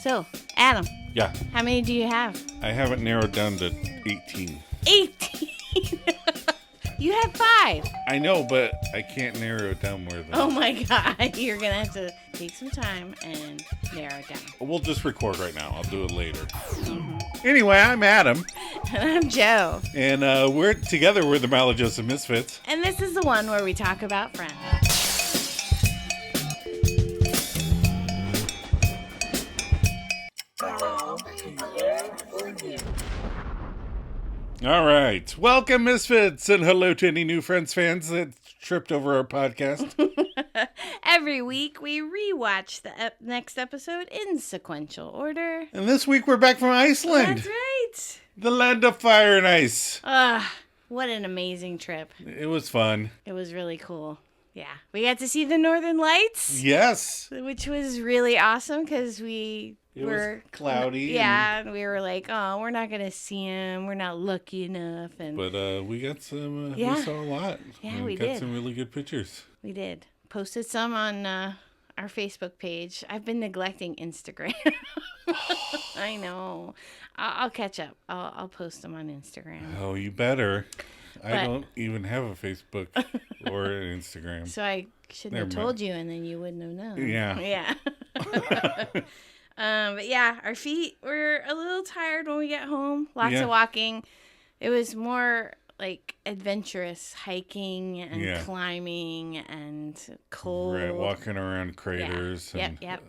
So, Adam. Yeah. How many do you have? I have it narrowed down to 18. 18? You had 5. I know, but I can't narrow it down more than Oh my God. You're going to have to take some time and narrow it down. We'll just record right now. I'll do it later. Mm-hmm. Anyway, I'm Adam. And I'm Joe. And we're the Maladjusted Misfits. And this is the one where we talk about friends. All right. Welcome, Misfits, and hello to any new Friends fans that tripped over our podcast. Every week, we rewatch the next episode in sequential order. And this week, we're back from Iceland. That's right. The land of fire and ice. What an amazing trip. It was fun. It was really cool. Yeah. We got to see the Northern Lights. Yes. Which was really awesome because It was cloudy. Yeah, and we were like, oh, we're not going to see him. We're not lucky enough. But we got some, Yeah. we saw a lot. Yeah, and we got did. some really good pictures. We did. Posted some on our Facebook page. I've been neglecting Instagram. I know. I'll catch up. I'll post them on Instagram. Oh, you better. I don't even have a Facebook or an Instagram. So I shouldn't have told you, and then you wouldn't have known. Yeah. Yeah. But yeah, our feet were a little tired when we get home. Lots of walking. It was more like adventurous hiking and climbing and cold. Right, walking around craters and Yep.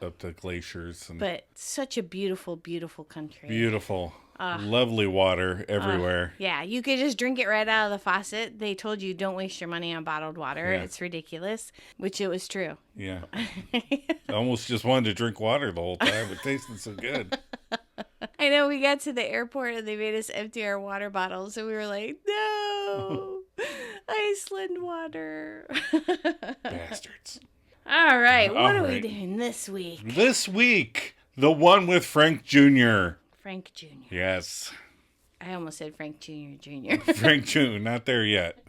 up to glaciers. But such a beautiful, beautiful country. Beautiful. Lovely water everywhere. Yeah, you could just drink it right out of the faucet. They told you don't waste your money on bottled water. Yeah. It's ridiculous, which it was true. Yeah. I almost just wanted to drink water the whole time. It tasted so good. I know, we got to the airport and they made us empty our water bottles. And we were like, no, Iceland water. Bastards. All right, what are we doing this week? This week, the one with Frank Jr. Frank Jr. Yes. I almost said Frank Jr. Frank Jr., not there yet.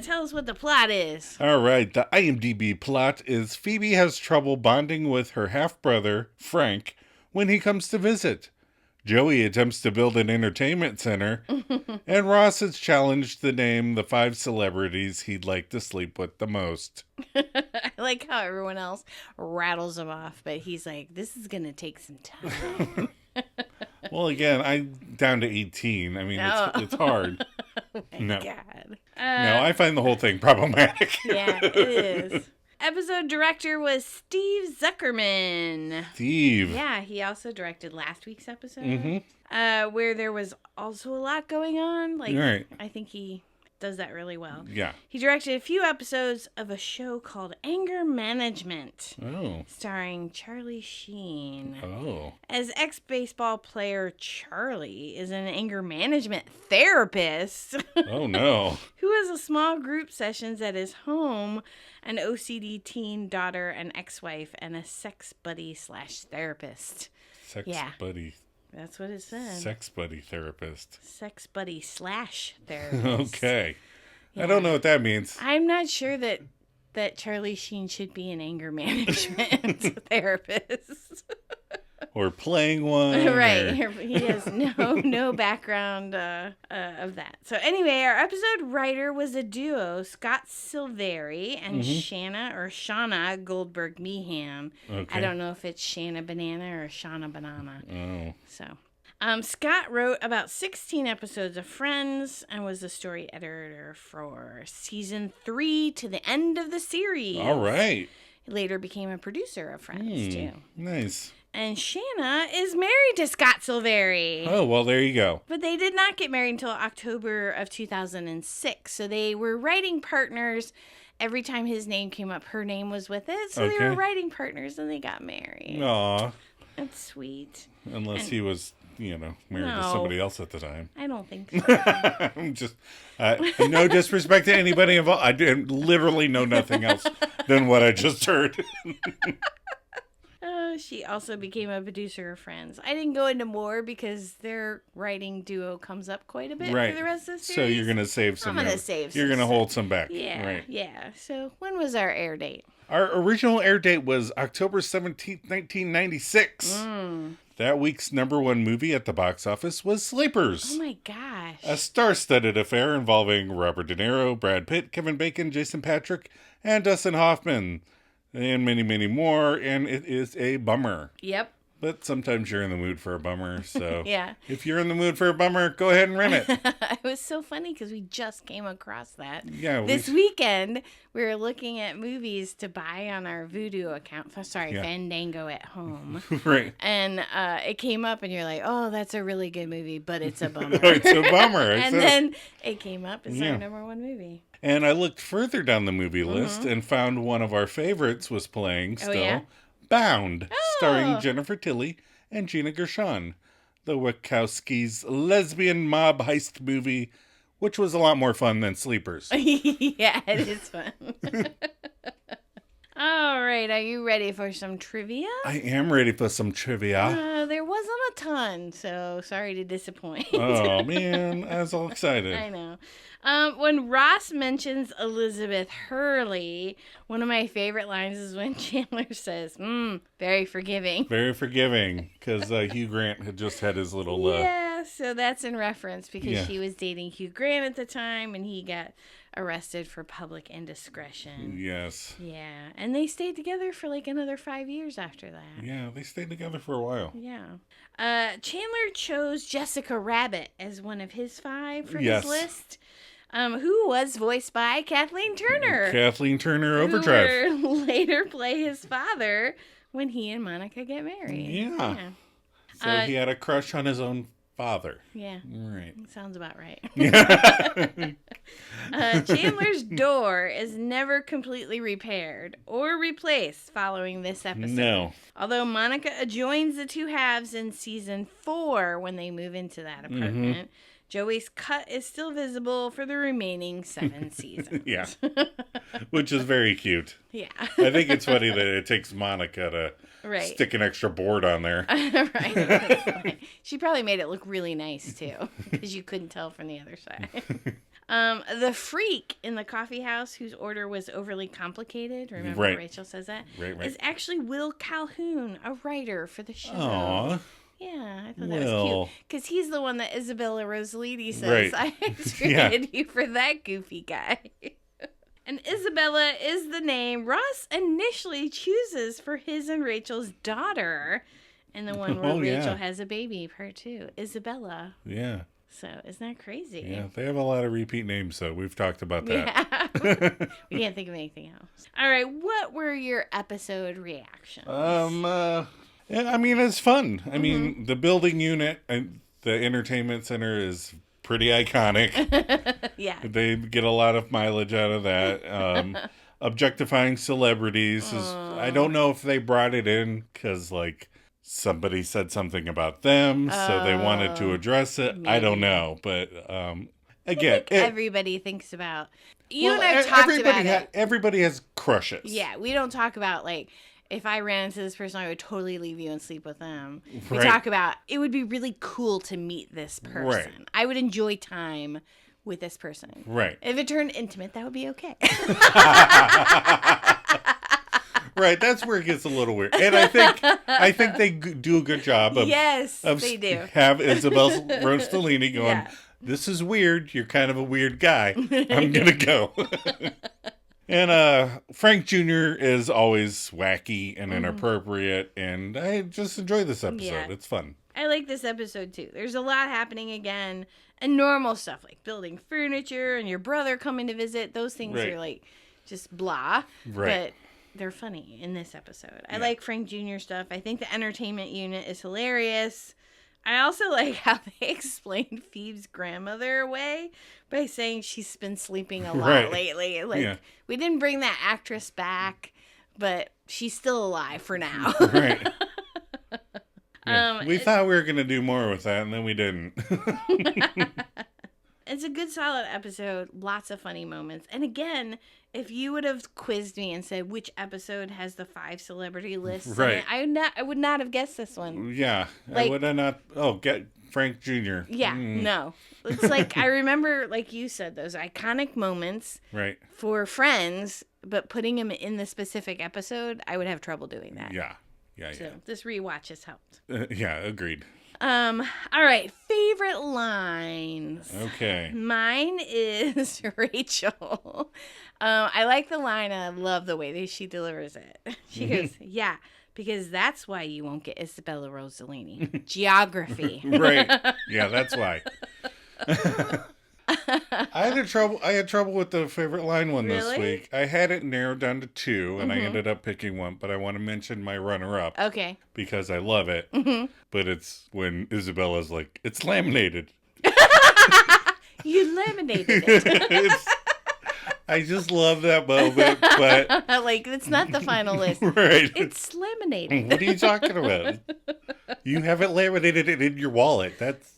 Tell us what the plot is. All right, the IMDb plot is Phoebe has trouble bonding with her half-brother, Frank, when he comes to visit. Joey attempts to build an entertainment center, and Ross is challenged to name the 5 celebrities he'd like to sleep with the most. I like how everyone else rattles him off, but he's like, this is going to take some time. Well, again, I'm down to 18. I mean, it's hard. Oh my God. No, I find the whole thing problematic. Yeah, it is. Episode director was Steve Zuckerman. Steve. Yeah, he also directed last week's episode, where there was also a lot going on. Like, I think he does that really well. Yeah. He directed a few episodes of a show called Anger Management. Oh. Starring Charlie Sheen. Oh. As ex-baseball player Charlie is an anger management therapist. Oh, no. Who has a small group sessions at his home, an OCD teen daughter, an ex-wife, and a sex buddy / therapist. Sex buddy. That's what it said. Sex buddy therapist. Sex buddy / therapist. Okay. Yeah. I don't know what that means. I'm not sure that Charlie Sheen should be an anger management therapist. Or playing one. Right. He has no background of that. So anyway, our episode writer was a duo, Scott Silveri and Shauna Goldberg Meehan. Okay. I don't know if it's Shanna Banana or Shauna Banana. Oh. So, Scott wrote about 16 episodes of Friends and was the story editor for season 3 to the end of the series. All right. He later became a producer of Friends, too. Nice. And Shanna is married to Scott Silveri. Oh, well, there you go. But they did not get married until October of 2006. So they were writing partners. Every time his name came up, her name was with it. So they were writing partners and they got married. Aw. That's sweet. Unless he was, married to somebody else at the time. I don't think so. I'm just, no disrespect to anybody involved. I literally know nothing else than what I just heard. Oh, She also became a producer of Friends. I didn't go into more because their writing duo comes up quite a bit for the rest of the series. So you're going to save some. I'm going to save some. You're going to hold some back. Yeah. Right. Yeah. So when was our air date? Our original air date was October 17th, 1996. That week's #1 movie at the box office was Sleepers. Oh my gosh. A star-studded affair involving Robert De Niro, Brad Pitt, Kevin Bacon, Jason Patrick, and Dustin Hoffman. And many, many more. And it is a bummer. Yep. But sometimes you're in the mood for a bummer. So yeah. If you're in the mood for a bummer, go ahead and rent it. It was so funny because we just came across that. Yeah. This weekend, we were looking at movies to buy on our Vudu account. Fandango at home. Right. And it came up and you're like, oh, that's a really good movie, but it's a bummer. It's a bummer. And then it came up as our #1 movie. And I looked further down the movie list and found one of our favorites was playing still. Oh, yeah? Bound, starring Jennifer Tilly and Gina Gershon. The Wachowskis' lesbian mob heist movie, which was a lot more fun than Sleepers. Yeah, it is fun. All right, are you ready for some trivia? I am ready for some trivia. There wasn't a ton, so sorry to disappoint. Oh, man, I was all excited. I know. When Ross mentions Elizabeth Hurley, one of my favorite lines is when Chandler says, very forgiving. Very forgiving, because Hugh Grant had just had his little... Yeah, so that's in reference because she was dating Hugh Grant at the time, and he got arrested for public indiscretion. Yes. Yeah, and they stayed together for like another 5 years after that. Yeah, they stayed together for a while. Yeah. Chandler chose Jessica Rabbit as one of his 5 for his list. Who was voiced by Kathleen Turner. Kathleen Turner Overdrive. Who would later play his father when he and Monica get married. Yeah. So he had a crush on his own father. Yeah. Right. Sounds about right. Yeah. Chandler's door is never completely repaired or replaced following this episode. No. Although Monica joins the two halves in season 4 when they move into that apartment. Joey's cut is still visible for the remaining 7 seasons. Yeah. Which is very cute. Yeah. I think it's funny that it takes Monica to stick an extra board on there. Right. She probably made it look really nice, too, because you couldn't tell from the other side. The freak in the coffee house whose order was overly complicated, remember Rachel says that, is actually Will Calhoun, a writer for the show. Aww. Yeah, I thought that was cute. Because he's the one that Isabella Rossellini says, I traded you for that goofy guy. And Isabella is the name Ross initially chooses for his and Rachel's daughter. And the one where Rachel has a baby, part 2. Isabella. Yeah. So, isn't that crazy? Yeah, they have a lot of repeat names, so we've talked about that. Yeah. We can't think of anything else. All right, what were your episode reactions? I mean, it's fun. I mean, the building unit and the entertainment center is pretty iconic. Yeah. They get a lot of mileage out of that. Objectifying celebrities is, I don't know if they brought it in because, like, somebody said something about them, so they wanted to address it. Maybe. I don't know. But, again. Everybody thinks about... You and I talked about it. Everybody has crushes. Yeah, we don't talk about, like... If I ran into this person, I would totally leave you and sleep with them. We talk about, it would be really cool to meet this person. Right. I would enjoy time with this person. Right. If it turned intimate, that would be okay. Right, that's where it gets a little weird. And I think they do a good job of... Yes, they do. Have Isabel Rossellini going, this is weird. You're kind of a weird guy. I'm going to go. And Frank Jr. is always wacky and inappropriate, and I just enjoy this episode. Yeah. It's fun. I like this episode, too. There's a lot happening again, and normal stuff, like building furniture and your brother coming to visit. Those things are, like, just blah. Right. But they're funny in this episode. I like Frank Jr. stuff. I think the entertainment unit is hilarious. I also like how they explained Phoebe's grandmother away by saying she's been sleeping a lot lately. Like, we didn't bring that actress back, but she's still alive for now. Right. Yeah. We thought we were going to do more with that, and then we didn't. It's a good, solid episode. Lots of funny moments. And again, if you would have quizzed me and said which episode has the 5 celebrity lists, Right. I would not have guessed this one. Yeah. I would have not. Oh, get Frank Jr. Yeah, no. It's like, I remember, like you said, those iconic moments Right. for Friends, but putting them in the specific episode, I would have trouble doing that. Yeah. Yeah. So this rewatch has helped. Yeah. Agreed. All right, favorite lines. Okay. Mine is Rachel. I like the line. I love the way that she delivers it. She goes, yeah, because that's why you won't get Isabella Rossellini. Geography. Right. Yeah, that's why. I had trouble with the favorite line one this week. I had it narrowed down to 2, and I ended up picking one, but I want to mention my runner-up. Okay. Because I love it. But it's when Isabella's like, it's laminated. You laminated it. I just love that moment, but... like, it's not the final list. Right. It's laminated. What are you talking about? You haven't laminated it in your wallet. That's...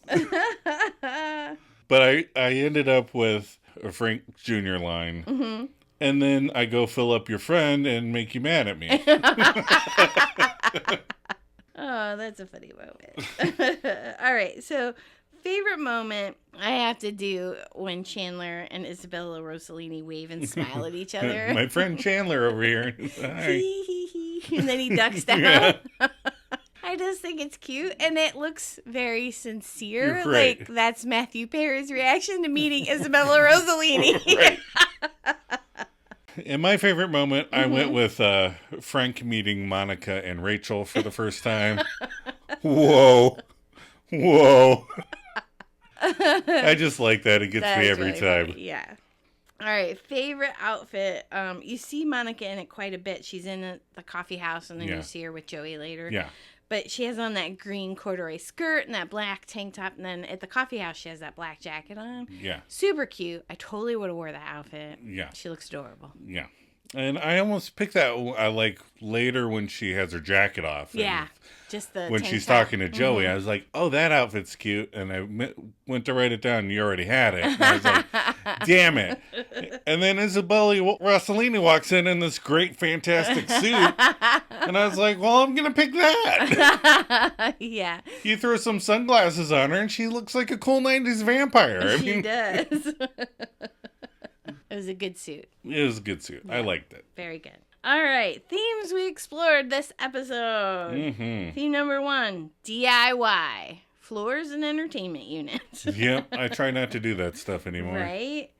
But I ended up with a Frank Jr. line. And then I go fill up your friend and make you mad at me. Oh, that's a funny moment. All right, so favorite moment I have to do when Chandler and Isabella Rossellini wave and smile at each other. My friend Chandler over here. Hi. And then he ducks down. Yeah. I just think it's cute, and it looks very sincere. You're right. Like, that's Matthew Perry's reaction to meeting Isabella Rossellini. Right. In my favorite moment, I went with Frank meeting Monica and Rachel for the first time. Whoa. Whoa. I just like that. It gets me every really time. funny. Yeah. All right, favorite outfit. You see Monica in it quite a bit. She's in the coffee house, and then you see her with Joey later. Yeah. But she has on that green corduroy skirt and that black tank top. And then at the coffee house, she has that black jacket on. Yeah. Super cute. I totally would have wore that outfit. Yeah. She looks adorable. Yeah. And I almost picked that like later when she has her jacket off. Yeah. Just the when tank she's top. talking to Joey, I was like, oh, that outfit's cute. And I went to write it down, and you already had it. And I was like, damn it. And then Isabella Rossellini walks in this great, fantastic suit. And I was like, well, I'm going to pick that. Yeah. You throw some sunglasses on her, and she looks like a cool 90s vampire. She does. It was a good suit. It was a good suit. Yeah. I liked it. Very good. All right. Themes we explored this episode. Theme number 1, DIY. Floors and entertainment units. Yep. I try not to do that stuff anymore. Right?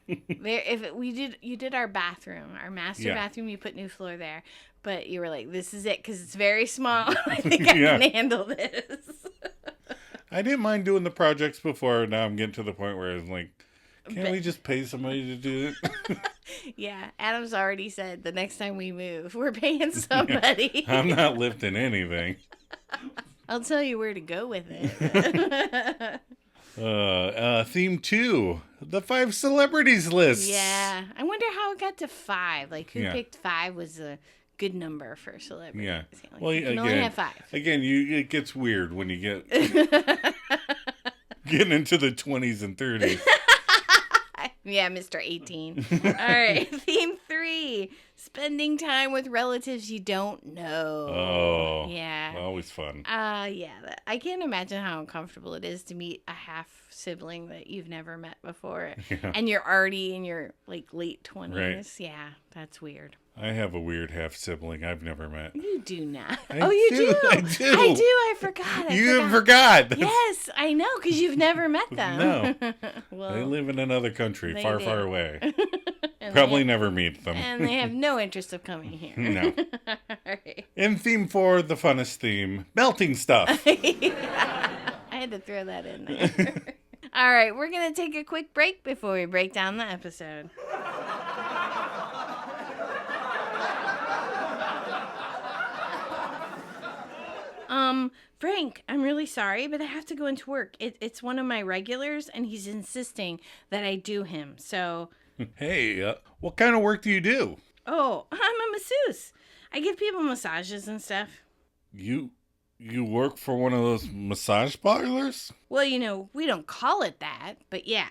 You did our bathroom, our master bathroom, you put new floor there. But you were like, this is it, because it's very small. I think I can handle this. I didn't mind doing the projects before. Now I'm getting to the point where it's like, can't we just pay somebody to do it? Yeah, Adam's already said the next time we move, we're paying somebody. Yeah, I'm not lifting anything. I'll tell you where to go with it. Theme 2, the 5 celebrities list. Yeah, I wonder how it got to 5. Like, who picked 5 was a good number for celebrities. Yeah. Like, Well, you can only have 5. Again, it gets weird when you get getting into the 20s and 30s. Yeah, Mr. 18. All right, theme 3, spending time with relatives you don't know. Oh. Yeah. Always fun. Yeah. I can't imagine how uncomfortable it is to meet a half sibling that you've never met before. Yeah. And you're already in your like late 20s. Right. Yeah, that's weird. I have a weird half sibling I've never met. You do not. I You do. do? I do. I do. I forgot. You forgot. Yes, I know, because you've never met them. No. Well, They live in another country, far, far away. and Probably never meet them. And they have no interest of coming here. No. All right. In theme 4, the funnest theme, melting stuff. I had to throw that in there. All right, we're going to take a quick break before we break down the episode. Frank, I'm really sorry, but I have to go into work. It's one of my regulars, and he's insisting that I do him. So, Hey, what kind of work do you do? I'm a masseuse. I give people massages and stuff. You You work for one of those massage parlors? Well, we don't call it that, but yeah.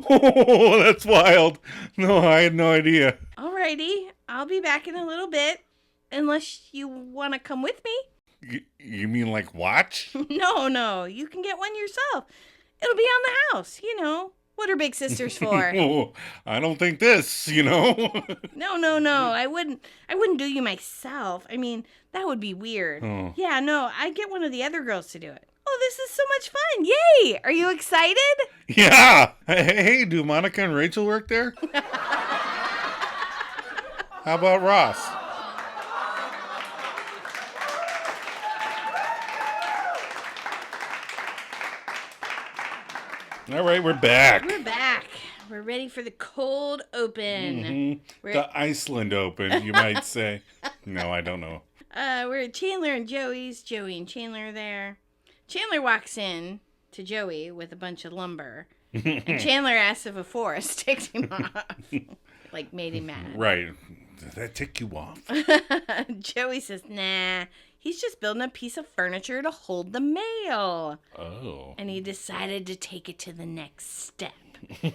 Oh, that's wild. No, I had no idea. Alrighty, I'll be back in a little bit. Unless you want to come with me. You mean like watch? No, you can get one yourself. It'll be on the house, What are big sisters for? Oh, I don't think this, No. I wouldn't do you myself. I mean, that would be weird. Oh. Yeah, no, I'd get one of the other girls to do it. Oh, this is so much fun. Yay! Are you excited? Yeah. Hey, do Monica and Rachel work there? How about Ross? All right, we're back. We're back. We're ready for the cold open. Mm-hmm. The Iceland Open, you might say. No, I don't know. We're at Chandler and Joey's. Joey and Chandler are there. Chandler walks in to Joey with a bunch of lumber. And Chandler asks if a forest ticked him off. Like, made him mad. Right. Did that tick you off? Joey says, nah. He's just building a piece of furniture to hold the mail. Oh. And he decided to take it to the next step.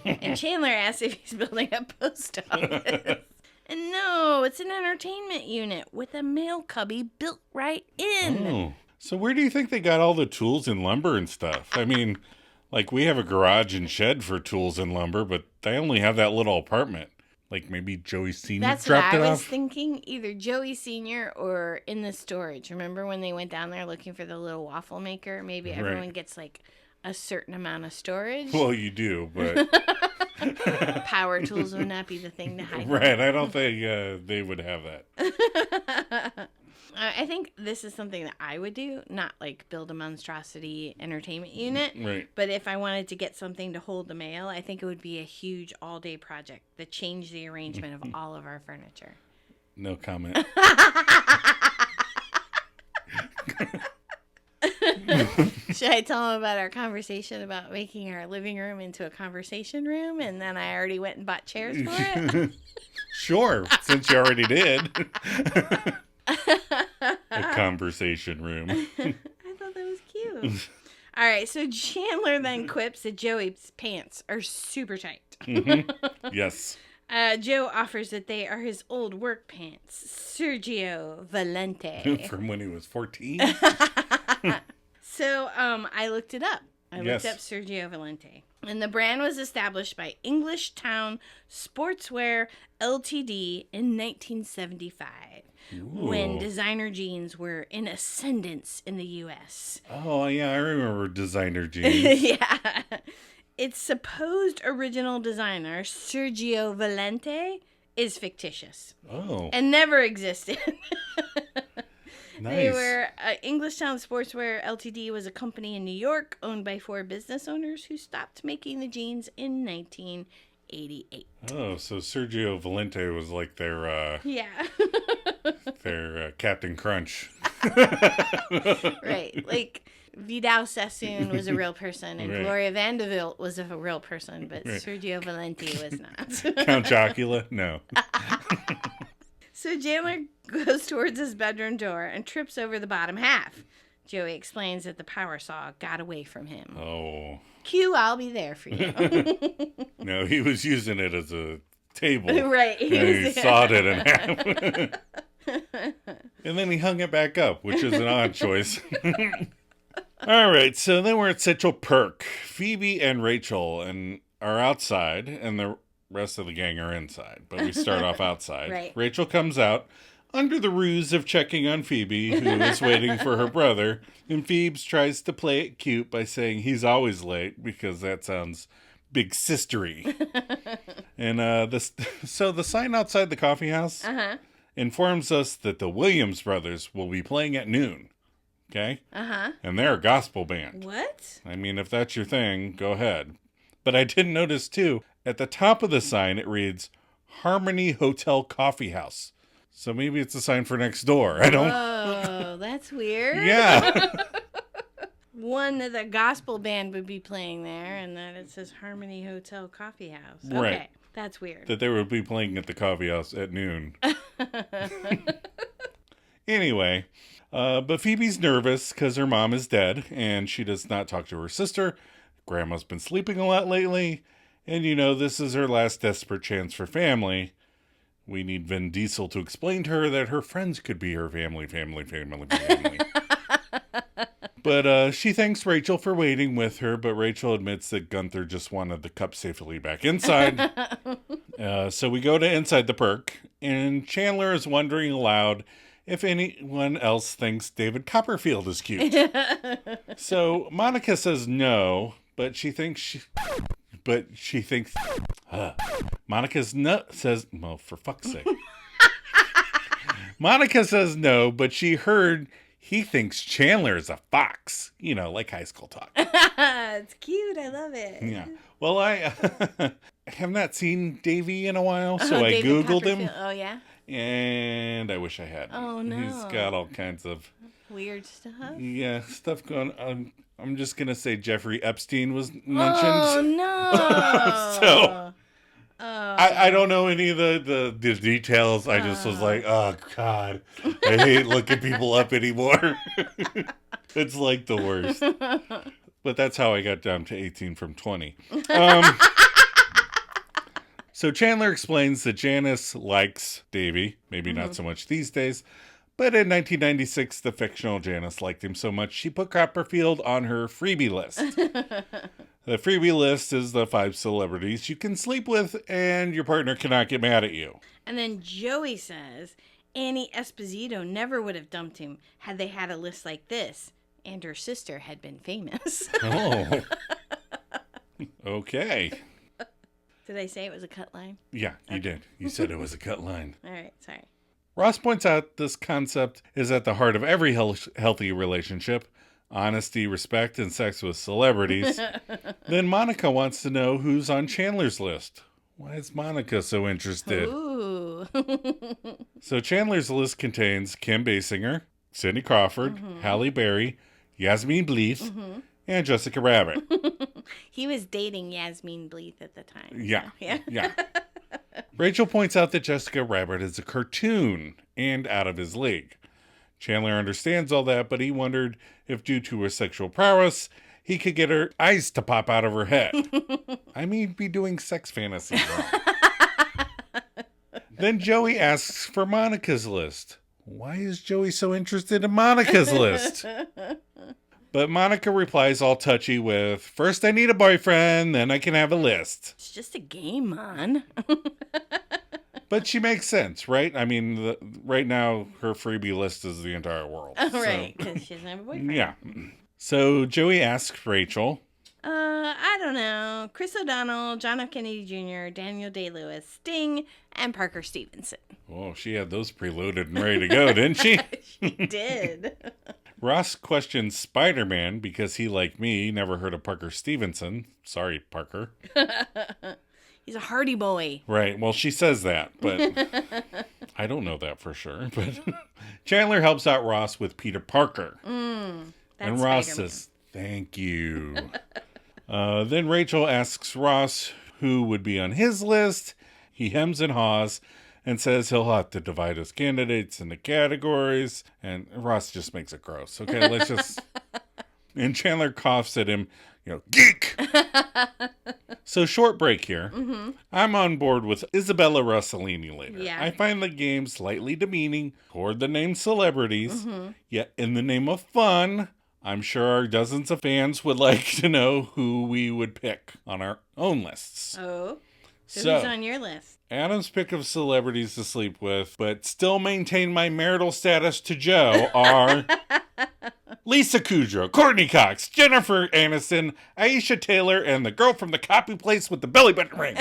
And Chandler asks if he's building a post office. And no, it's an entertainment unit with a mail cubby built right in. Oh. So where do you think they got all the tools and lumber and stuff? I mean, like we have a garage and shed for tools and lumber, but they only have that little apartment. Like maybe Joey Sr. That's dropped what it I off? was thinking, either Joey Sr. or in the storage. Remember when they went down there looking for the little waffle maker? Maybe everyone gets like a certain amount of storage. Well, you do, but... Power tools would not be the thing to hide. Right, I don't think they would have that. I think this is something that I would do, not like build a monstrosity entertainment unit. Right. But if I wanted to get something to hold the mail, I think it would be a huge all-day project that changed the arrangement of all of our furniture. No comment. Should I tell them about our conversation about making our living room into a conversation room, and then I already went and bought chairs for it? Sure, since you already did. A conversation room. I thought that was cute. All right, so Chandler then quips that Joey's pants are super tight. Mm-hmm. Yes. Joe offers that they are his old work pants, Sergio Valente. From when he was 14? So I looked it up. I looked up Sergio Valente. And the brand was established by English Town Sportswear Ltd. in 1975. Ooh. When designer jeans were in ascendance in the U.S. Oh, yeah, I remember designer jeans. Yeah. Its supposed original designer, Sergio Valente, is fictitious. Oh. And never existed. Nice. They were Englishtown Sportswear Ltd. was a company in New York owned by 4 business owners who stopped making the jeans in 1988. Oh, so Sergio Valente was like their their Captain Crunch. Right. Like Vidal Sassoon was a real person and Gloria Vanderbilt was a real person, but Sergio Valente was not. Count Chocula? No. So Chandler goes towards his bedroom door and trips over the bottom half. Joey explains that the power saw got away from him. Oh. Q, I'll be there for you. No, he was using it as a table. Right. And he sawed it in half. And then he hung it back up, which is an odd choice. All right, so then we're at Central Perk. Phoebe and Rachel are outside, and the rest of the gang are inside. But we start off outside. Right. Rachel comes out under the ruse of checking on Phoebe, who is waiting for her brother. And Phoebe tries to play it cute by saying he's always late, because that sounds big sistery. And so the sign outside the coffee house informs us that the Williams brothers will be playing at noon. Okay? And they're a gospel band. What? I mean, if that's your thing, go ahead. But I did notice, too, at the top of the sign, it reads Harmony Hotel Coffee House. So maybe it's a sign for next door. I don't... Oh, that's weird. Yeah. One, that the gospel band would be playing there, and that it says Harmony Hotel Coffee House. Okay, Right. That's weird. That they would be playing at the coffee house at noon. Anyway, but Phoebe's nervous because her mom is dead and she does not talk to her sister. Grandma's been sleeping a lot lately. And this is her last desperate chance for family. We need Vin Diesel to explain to her that her friends could be her family. But she thanks Rachel for waiting with her, but Rachel admits that Gunther just wanted the cup safely back inside. So we go to inside the perk, and Chandler is wondering aloud if anyone else thinks David Copperfield is cute. So Monica says no, but she thinks Monica's no says, well, for fuck's sake. Monica says no, but she heard he thinks Chandler is a fox. Like high school talk. It's cute. I love it. Yeah. Well, I have not seen Davey in a while, so I David Googled him. Oh, yeah? And I wish I had. Oh, no. He's got all kinds of weird stuff. Yeah, stuff going on. I'm just going to say Jeffrey Epstein was mentioned. Oh, no. So, I don't know any of the details. I just was like, oh, God. I hate looking people up anymore. It's like the worst. But that's how I got down to 18 from 20. So Chandler explains that Janice likes Davy. Maybe not so much these days. But in 1996, the fictional Janice liked him so much, she put Copperfield on her freebie list. The freebie list is the 5 celebrities you can sleep with and your partner cannot get mad at you. And then Joey says Annie Esposito never would have dumped him had they had a list like this. And her sister had been famous. Oh. Okay. Did I say it was a cut line? Yeah, you did. You said it was a cut line. All right, sorry. Ross points out this concept is at the heart of every healthy relationship. Honesty, respect, and sex with celebrities. Then Monica wants to know who's on Chandler's list. Why is Monica so interested? Ooh. So Chandler's list contains Kim Basinger, Cindy Crawford, Halle Berry, Yasmine Bleeth, and Jessica Rabbit. He was dating Yasmine Bleeth at the time. Yeah. So, yeah. Rachel points out that Jessica Rabbit is a cartoon and out of his league. Chandler understands all that, but he wondered if due to her sexual prowess, he could get her eyes to pop out of her head. I mean, be doing sex fantasies wrong. Then Joey asks for Monica's list. Why is Joey so interested in Monica's list? But Monica replies all touchy with, first I need a boyfriend, then I can have a list. It's just a game, man. But she makes sense, right? I mean, right now, her freebie list is the entire world. Oh, right, because she doesn't have a boyfriend. Yeah. So Joey asks Rachel. I don't know. Chris O'Donnell, John F. Kennedy Jr., Daniel Day-Lewis, Sting, and Parker Stevenson. Oh, she had those preloaded and ready to go, didn't she? She did. Ross questions Spider-Man because he, like me, never heard of Parker Stevenson. Sorry, Parker. He's a hardy boy. Right. Well, she says that, but I don't know that for sure. But Chandler helps out Ross with Peter Parker. And Ross says, thank you. Then Rachel asks Ross who would be on his list. He hems and haws and says he'll have to divide his candidates into categories. And Ross just makes it gross. Okay, let's just... And Chandler coughs at him, geek! So short break here. I'm on board with Isabella Rossellini later. Yeah. I find the game slightly demeaning toward the name celebrities, yet in the name of fun, I'm sure our dozens of fans would like to know who we would pick on our own lists. Oh, so who's on your list? Adam's pick of celebrities to sleep with, but still maintain my marital status to Joe, are Lisa Kudrow, Courtney Cox, Jennifer Aniston, Aisha Taylor, and the girl from the copy place with the belly button ring.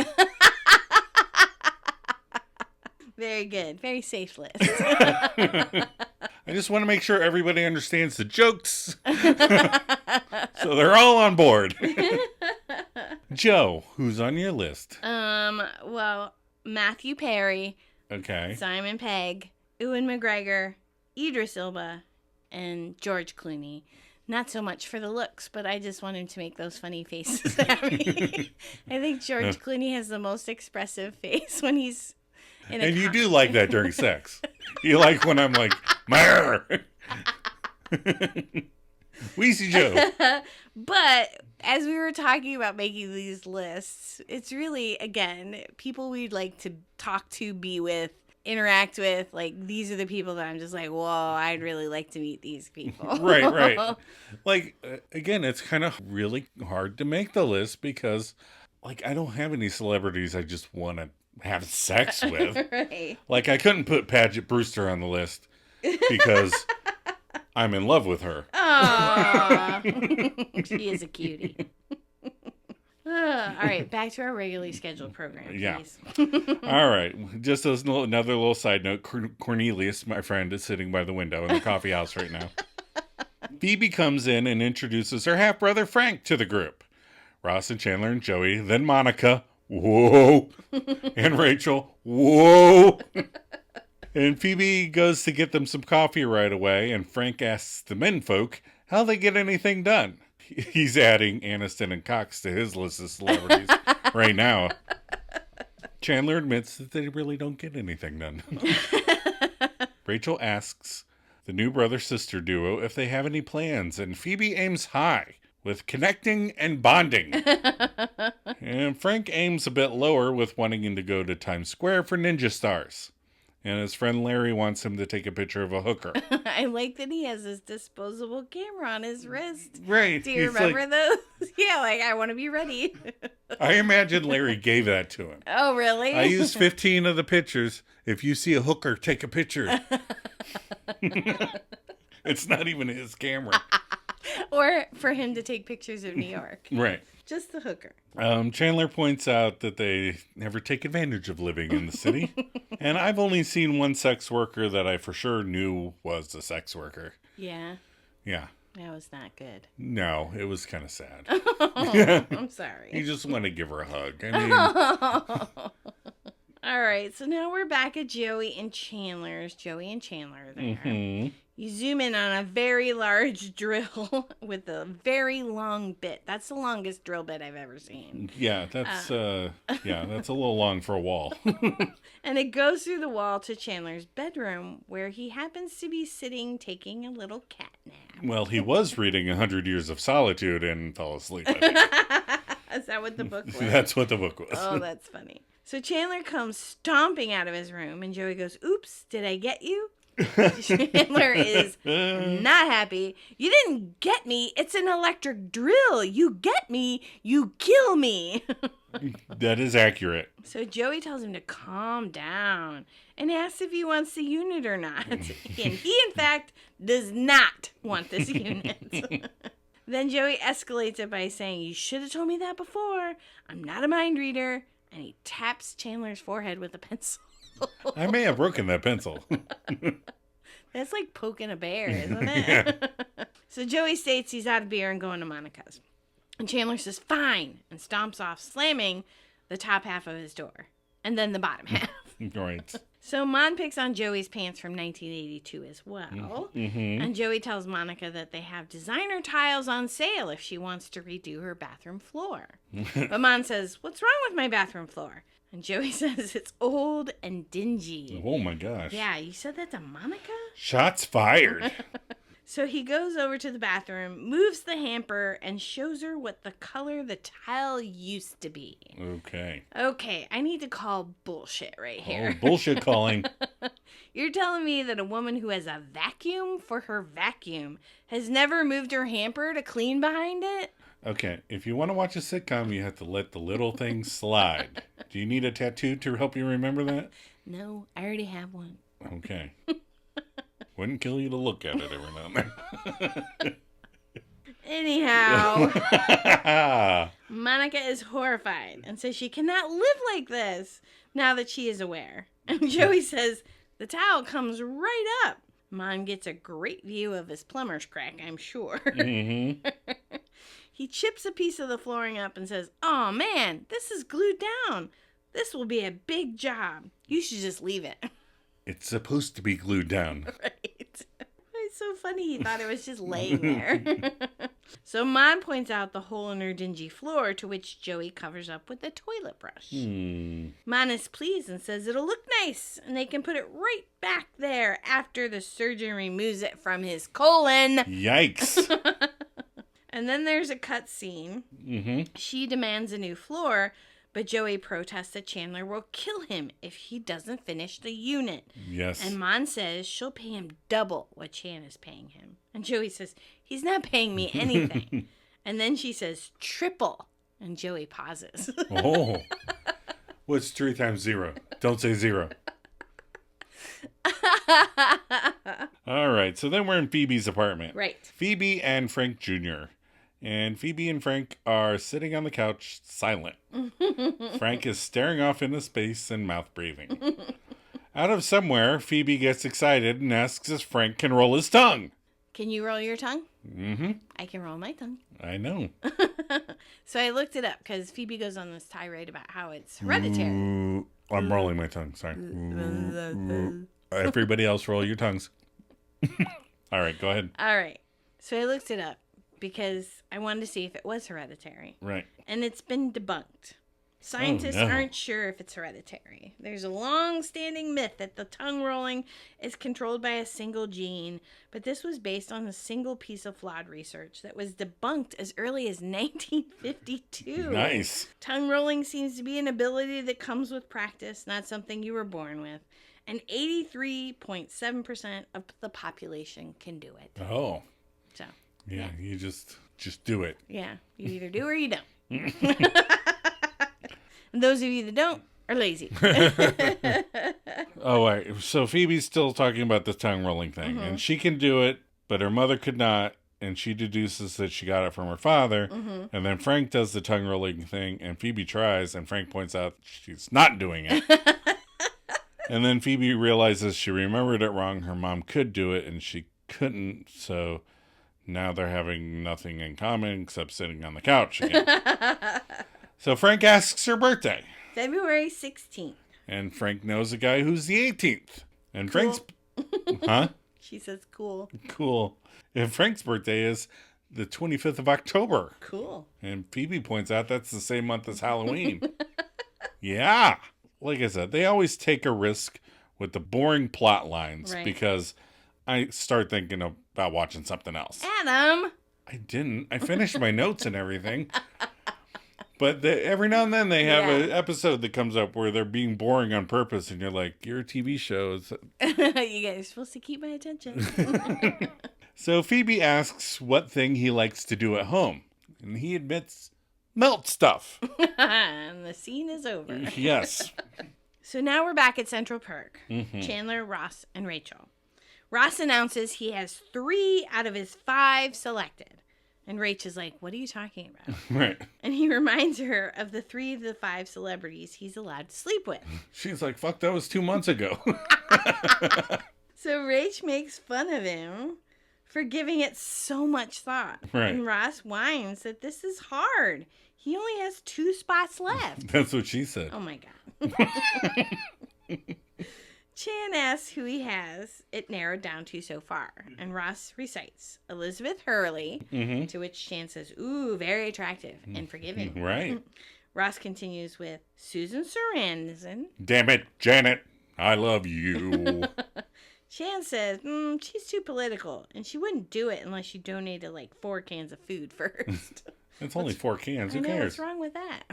Very good. Very safe list. I just want to make sure everybody understands the jokes. So they're all on board. Joe, who's on your list? Well, Matthew Perry. Okay. Simon Pegg, Ewan McGregor, Idris Elba, and George Clooney. Not so much for the looks, but I just want him to make those funny faces at me. I think George Clooney has the most expressive face when he's in a And you do like that during sex. You like when I'm like, Mer! Weezy Joe. But as we were talking about making these lists, it's really, again, people we'd like to talk to, be with, interact with. Like, these are the people that I'm just like, whoa, I'd really like to meet these people. Right. Like, again, it's kind of really hard to make the list because, like, I don't have any celebrities I just want to have sex with. Right. Like, I couldn't put Paget Brewster on the list because I'm in love with her. Aww. She is a cutie. All right, back to our regularly scheduled program, please. All right, just as another little side note, Cornelius, my friend, is sitting by the window in the coffee house right now. Phoebe comes in and introduces her half-brother Frank to the group. Ross and Chandler and Joey, then Monica, whoa, and Rachel, whoa. And Phoebe goes to get them some coffee right away, and Frank asks the menfolk how they get anything done. He's adding Aniston and Cox to his list of celebrities right now. Chandler admits that they really don't get anything done. Rachel asks the new brother-sister duo if they have any plans, and Phoebe aims high with connecting and bonding. And Frank aims a bit lower with wanting him to go to Times Square for ninja stars. And his friend Larry wants him to take a picture of a hooker. I like that he has this disposable camera on his wrist. Right. Do you remember those? Yeah, like, I want to be ready. I imagine Larry gave that to him. Oh, really? I used 15 of the pictures. If you see a hooker, take a picture. It's not even his camera. Or for him to take pictures of New York. Right. Just the hooker. Chandler points out that they never take advantage of living in the city. And I've only seen one sex worker that I for sure knew was a sex worker. Yeah. Yeah. That was not good. No, it was kind of sad. Oh, I'm sorry. You just want to give her a hug. I mean... All right, so now we're back at Joey and Chandler are there. Mm-hmm. You zoom in on a very large drill with a very long bit. That's the longest drill bit I've ever seen. Yeah, that's that's a little long for a wall. And it goes through the wall to Chandler's bedroom, where he happens to be sitting taking a little cat nap. Well, he was reading 100 Years of Solitude and fell asleep, I think. Is that what the book was? That's what the book was. Oh, that's funny. So Chandler comes stomping out of his room, and Joey goes, "Oops, did I get you?" Chandler is not happy. "You didn't get me. It's an electric drill. You get me, you kill me." That is accurate. So Joey tells him to calm down and asks if he wants the unit or not. And he, in fact, does not want this unit. Then Joey escalates it by saying, "You should have told me that before. I'm not a mind reader." And he taps Chandler's forehead with a pencil. I may have broken that pencil. That's like poking a bear, isn't it? Yeah. So Joey states he's out of beer and going to Monica's. And Chandler says, "Fine," and stomps off, slamming the top half of his door. And then the bottom half. Right. So Mon picks on Joey's pants from 1982 as well. Mm-hmm. And Joey tells Monica that they have designer tiles on sale if she wants to redo her bathroom floor. But Mon says, "What's wrong with my bathroom floor?" And Joey says it's old and dingy. Oh my gosh. Yeah, you said that to Monica? Shots fired. So he goes over to the bathroom, moves the hamper, and shows her what the color the tile used to be. Okay, I need to call bullshit right here. Oh, bullshit calling. You're telling me that a woman who has a vacuum for her vacuum has never moved her hamper to clean behind it? Okay, if you want to watch a sitcom, you have to let the little things slide. Do you need a tattoo to help you remember that? No, I already have one. Okay. Wouldn't kill you to look at it every now and then. Anyhow, Monica is horrified and says she cannot live like this now that she is aware. And Joey says the towel comes right up. Mon gets a great view of his plumber's crack, I'm sure. Mm-hmm. He chips a piece of the flooring up and says, "Oh man, this is glued down. This will be a big job. You should just leave it." It's supposed to be glued down. Right. It's so funny. He thought it was just laying there. So Mon points out the hole in her dingy floor, to which Joey covers up with a toilet brush. Mon is pleased and says it'll look nice, and they can put it right back there after the surgeon removes it from his colon. Yikes. And then there's a cut scene. She demands a new floor, but Joey protests that Chandler will kill him if he doesn't finish the unit. Yes. And Mon says she'll pay him double what Chan is paying him. And Joey says, he's not paying me anything. And then she says, triple. And Joey pauses. Oh. What's 3 times 0? Don't say 0. All right. So then we're in Phoebe's apartment. Right. Phoebe and Frank Jr. And Phoebe and Frank are sitting on the couch, silent. Frank is staring off into space and mouth breathing. Out of somewhere, Phoebe gets excited and asks if Frank can roll his tongue. Can you roll your tongue? Mm-hmm. I can roll my tongue. I know. So I looked it up because Phoebe goes on this tirade about how it's hereditary. Ooh, I'm rolling my tongue. Sorry. Ooh. Everybody else roll your tongues. All right, go ahead. All right. So I looked it up because I wanted to see if it was hereditary. Right. And it's been debunked. Scientists aren't sure if it's hereditary. There's a long-standing myth that the tongue rolling is controlled by a single gene, but this was based on a single piece of flawed research that was debunked as early as 1952. Nice. Tongue rolling seems to be an ability that comes with practice, not something you were born with. And 83.7% of the population can do it. Oh. So. Yeah, you just do it. Yeah, you either do or you don't. And those of you that don't are lazy. Oh, wait. So Phoebe's still talking about the tongue rolling thing. And she can do it, but her mother could not. And she deduces that she got it from her father. And then Frank does the tongue rolling thing. And Phoebe tries. And Frank points out she's not doing it. And then Phoebe realizes she remembered it wrong. Her mom could do it and she couldn't. So now they're having nothing in common except sitting on the couch again. So Frank asks her birthday. February 16th. And Frank knows a guy who's the 18th. And Cool. Frank's... Huh? She says cool. Cool. And Frank's birthday is the 25th of October. Cool. And Phoebe points out that's the same month as Halloween. Yeah. Like I said, they always take a risk with the boring plot lines because I start thinking about watching something else. Adam! I didn't. I finished my notes and everything. But every now and then they have an episode that comes up where they're being boring on purpose, and you're like, "You're a TV show." You guys are supposed to keep my attention. So Phoebe asks what thing he likes to do at home, and he admits melt stuff. And the scene is over. Yes. So now we're back at Central Park. Chandler, Ross, and Rachel. Ross announces he has 3 out of his 5 selected. And Rach is like, what are you talking about? Right. And he reminds her of the 3 of the 5 celebrities he's allowed to sleep with. She's like, fuck, that was 2 months ago. So Rach makes fun of him for giving it so much thought. Right. And Ross whines that this is hard. He only has 2 spots left. That's what she said. Oh my God. Chan asks who he has it narrowed down to so far. And Ross recites Elizabeth Hurley, to which Chan says, ooh, very attractive and forgiving. Right. Ross continues with Susan Sarandon. Damn it, Janet. I love you. Chan says, she's too political, and she wouldn't do it unless she donated like 4 cans of food first. It's only 4 cans. Who I know, cares? what's wrong with that?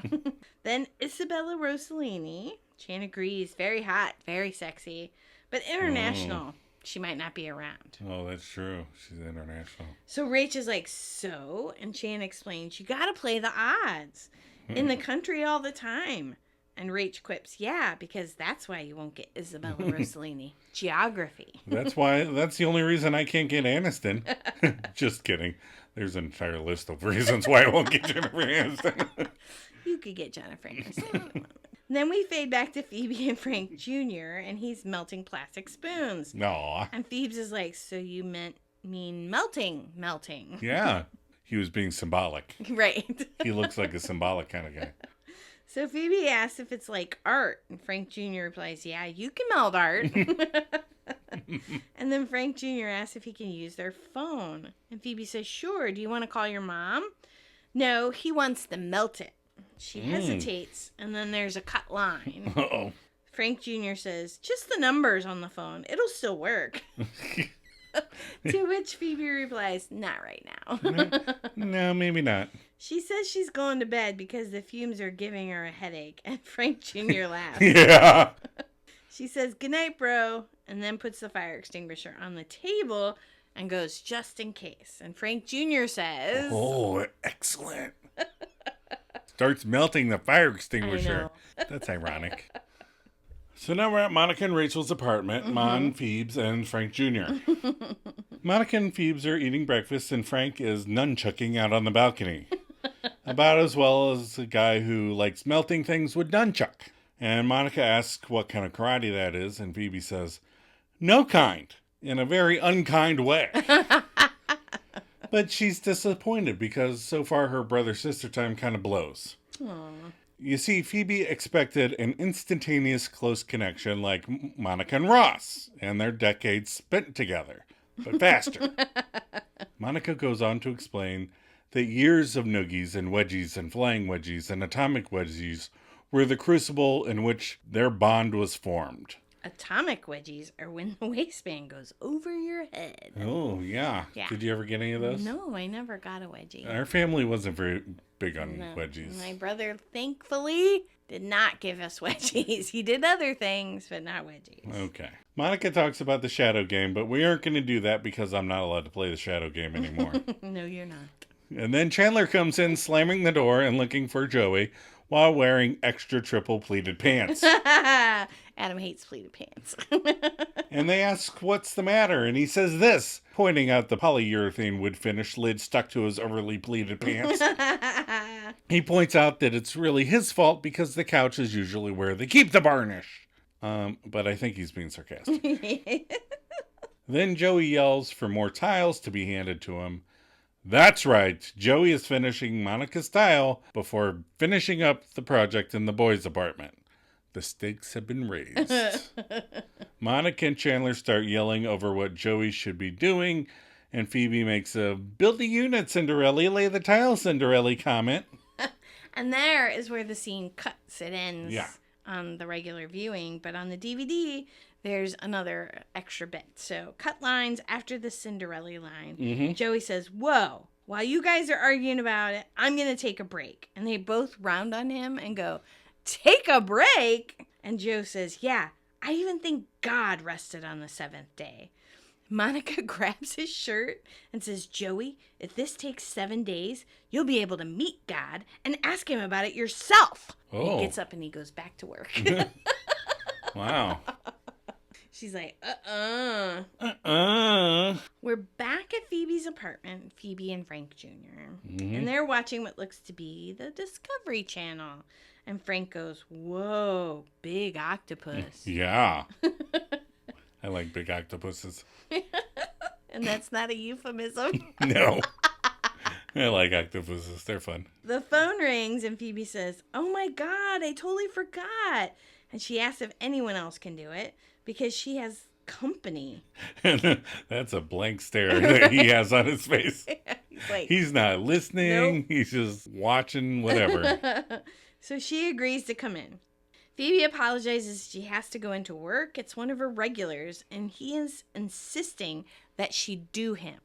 Then Isabella Rossellini. Chan agrees, very hot, very sexy, but international. She might not be around. Oh, that's true. She's international. So Rach is like, so? And Chan explains, you gotta play the odds. In the country all the time. And Rach quips, yeah, because that's why you won't get Isabella Rossellini. Geography. That's the only reason I can't get Aniston. Just kidding. There's an entire list of reasons why I won't get Jennifer Aniston. You could get Jennifer Aniston. Then we fade back to Phoebe and Frank Jr., and he's melting plastic spoons. Aw. And Phoebe's is like, so you mean melting. Yeah. He was being symbolic. Right. He looks like a symbolic kind of guy. So Phoebe asks if it's like art, and Frank Jr. replies, yeah, you can melt art. And then Frank Jr. asks if he can use their phone. And Phoebe says, sure. Do you want to call your mom? No, he wants to melt it. She hesitates, and then there's a cut line. Uh-oh. Frank Jr. says, just the numbers on the phone. It'll still work. To which Phoebe replies, not right now. No, maybe not. She says she's going to bed because the fumes are giving her a headache, and Frank Jr. laughs. Yeah. She says, good night, bro, and then puts the fire extinguisher on the table and goes, just in case. And Frank Jr. says... Oh, excellent. Starts melting the fire extinguisher. That's ironic. So now we're at Monica and Rachel's apartment. Mon, Phoebes, and Frank Jr. Monica and Phoebes are eating breakfast, and Frank is nunchucking out on the balcony. About as well as a guy who likes melting things would nunchuck. And Monica asks what kind of karate that is, and Phoebe says, no kind, in a very unkind way. But she's disappointed because so far her brother-sister time kind of blows. Aww. You see, Phoebe expected an instantaneous close connection like Monica and Ross and their decades spent together, but faster. Monica goes on to explain that years of noogies and wedgies and flying wedgies and atomic wedgies were the crucible in which their bond was formed. Atomic wedgies are when the waistband goes over your head. Oh, yeah. Did you ever get any of those? No, I never got a wedgie. Our family wasn't very big on wedgies. My brother, thankfully, did not give us wedgies. He did other things, but not wedgies. Okay. Monica talks about the shadow game, but we aren't going to do that because I'm not allowed to play the shadow game anymore. No, you're not. And then Chandler comes in, slamming the door and looking for Joey while wearing extra triple pleated pants. Adam hates pleated pants. And they ask what's the matter, and he says this, pointing out the polyurethane wood finish lid stuck to his overly pleated pants. He points out that it's really his fault because the couch is usually where they keep the varnish. But I think he's being sarcastic. Then Joey yells for more tiles to be handed to him. That's right, Joey is finishing Monica's tile before finishing up the project in the boys' apartment. The stakes have been raised. Monica and Chandler start yelling over what Joey should be doing, and Phoebe makes a build a unit, Cinderella, lay the tile, Cinderella comment. And there is where the scene cuts. It ends on the regular viewing, but on the DVD, there's another extra bit. So, cut lines after the Cinderella line. Joey says, whoa, while you guys are arguing about it, I'm going to take a break. And they both round on him and go, take a break? And Joe says, yeah, I even think God rested on the seventh day. Monica grabs his shirt and says, Joey, if this takes 7 days, you'll be able to meet God and ask him about it yourself. Oh. He gets up and he goes back to work. Wow. She's like, We're back at Phoebe's apartment, Phoebe and Frank Jr. And they're watching what looks to be the Discovery Channel. And Frank goes, whoa, big octopus. Yeah. I like big octopuses. And that's not a euphemism. No. I like octopuses. They're fun. The phone rings and Phoebe says, oh my God, I totally forgot. And she asks if anyone else can do it because she has company. That's a blank stare that he has on his face. He's not listening. Nope. He's just watching whatever. So she agrees to come in. Phoebe apologizes she has to go into work. It's one of her regulars, and he is insisting that she do him.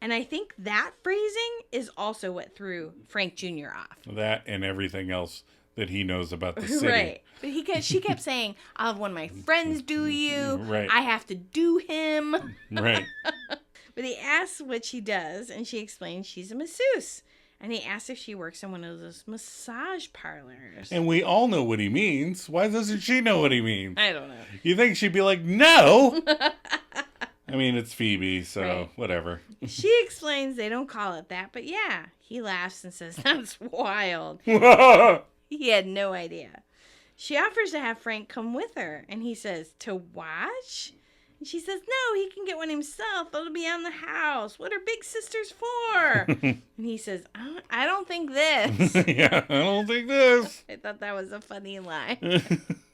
And I think that phrasing is also what threw Frank Jr. off. That and everything else that he knows about the city. Right. But she kept saying, I'll have one of my friends do you. Right. I have to do him. Right. But he asks what she does, and she explains she's a masseuse. And he asks if she works in one of those massage parlors. And we all know what he means. Why doesn't she know what he means? I don't know. You think she'd be like, no? I mean, it's Phoebe, so whatever. She explains they don't call it that, but yeah. He laughs and says, that's wild. He had no idea. She offers to have Frank come with her, and he says, to watch? And she says, no, he can get one himself. It'll be on the house. What are big sisters for? And he says, I don't think this. Yeah, I don't think this. I thought that was a funny line.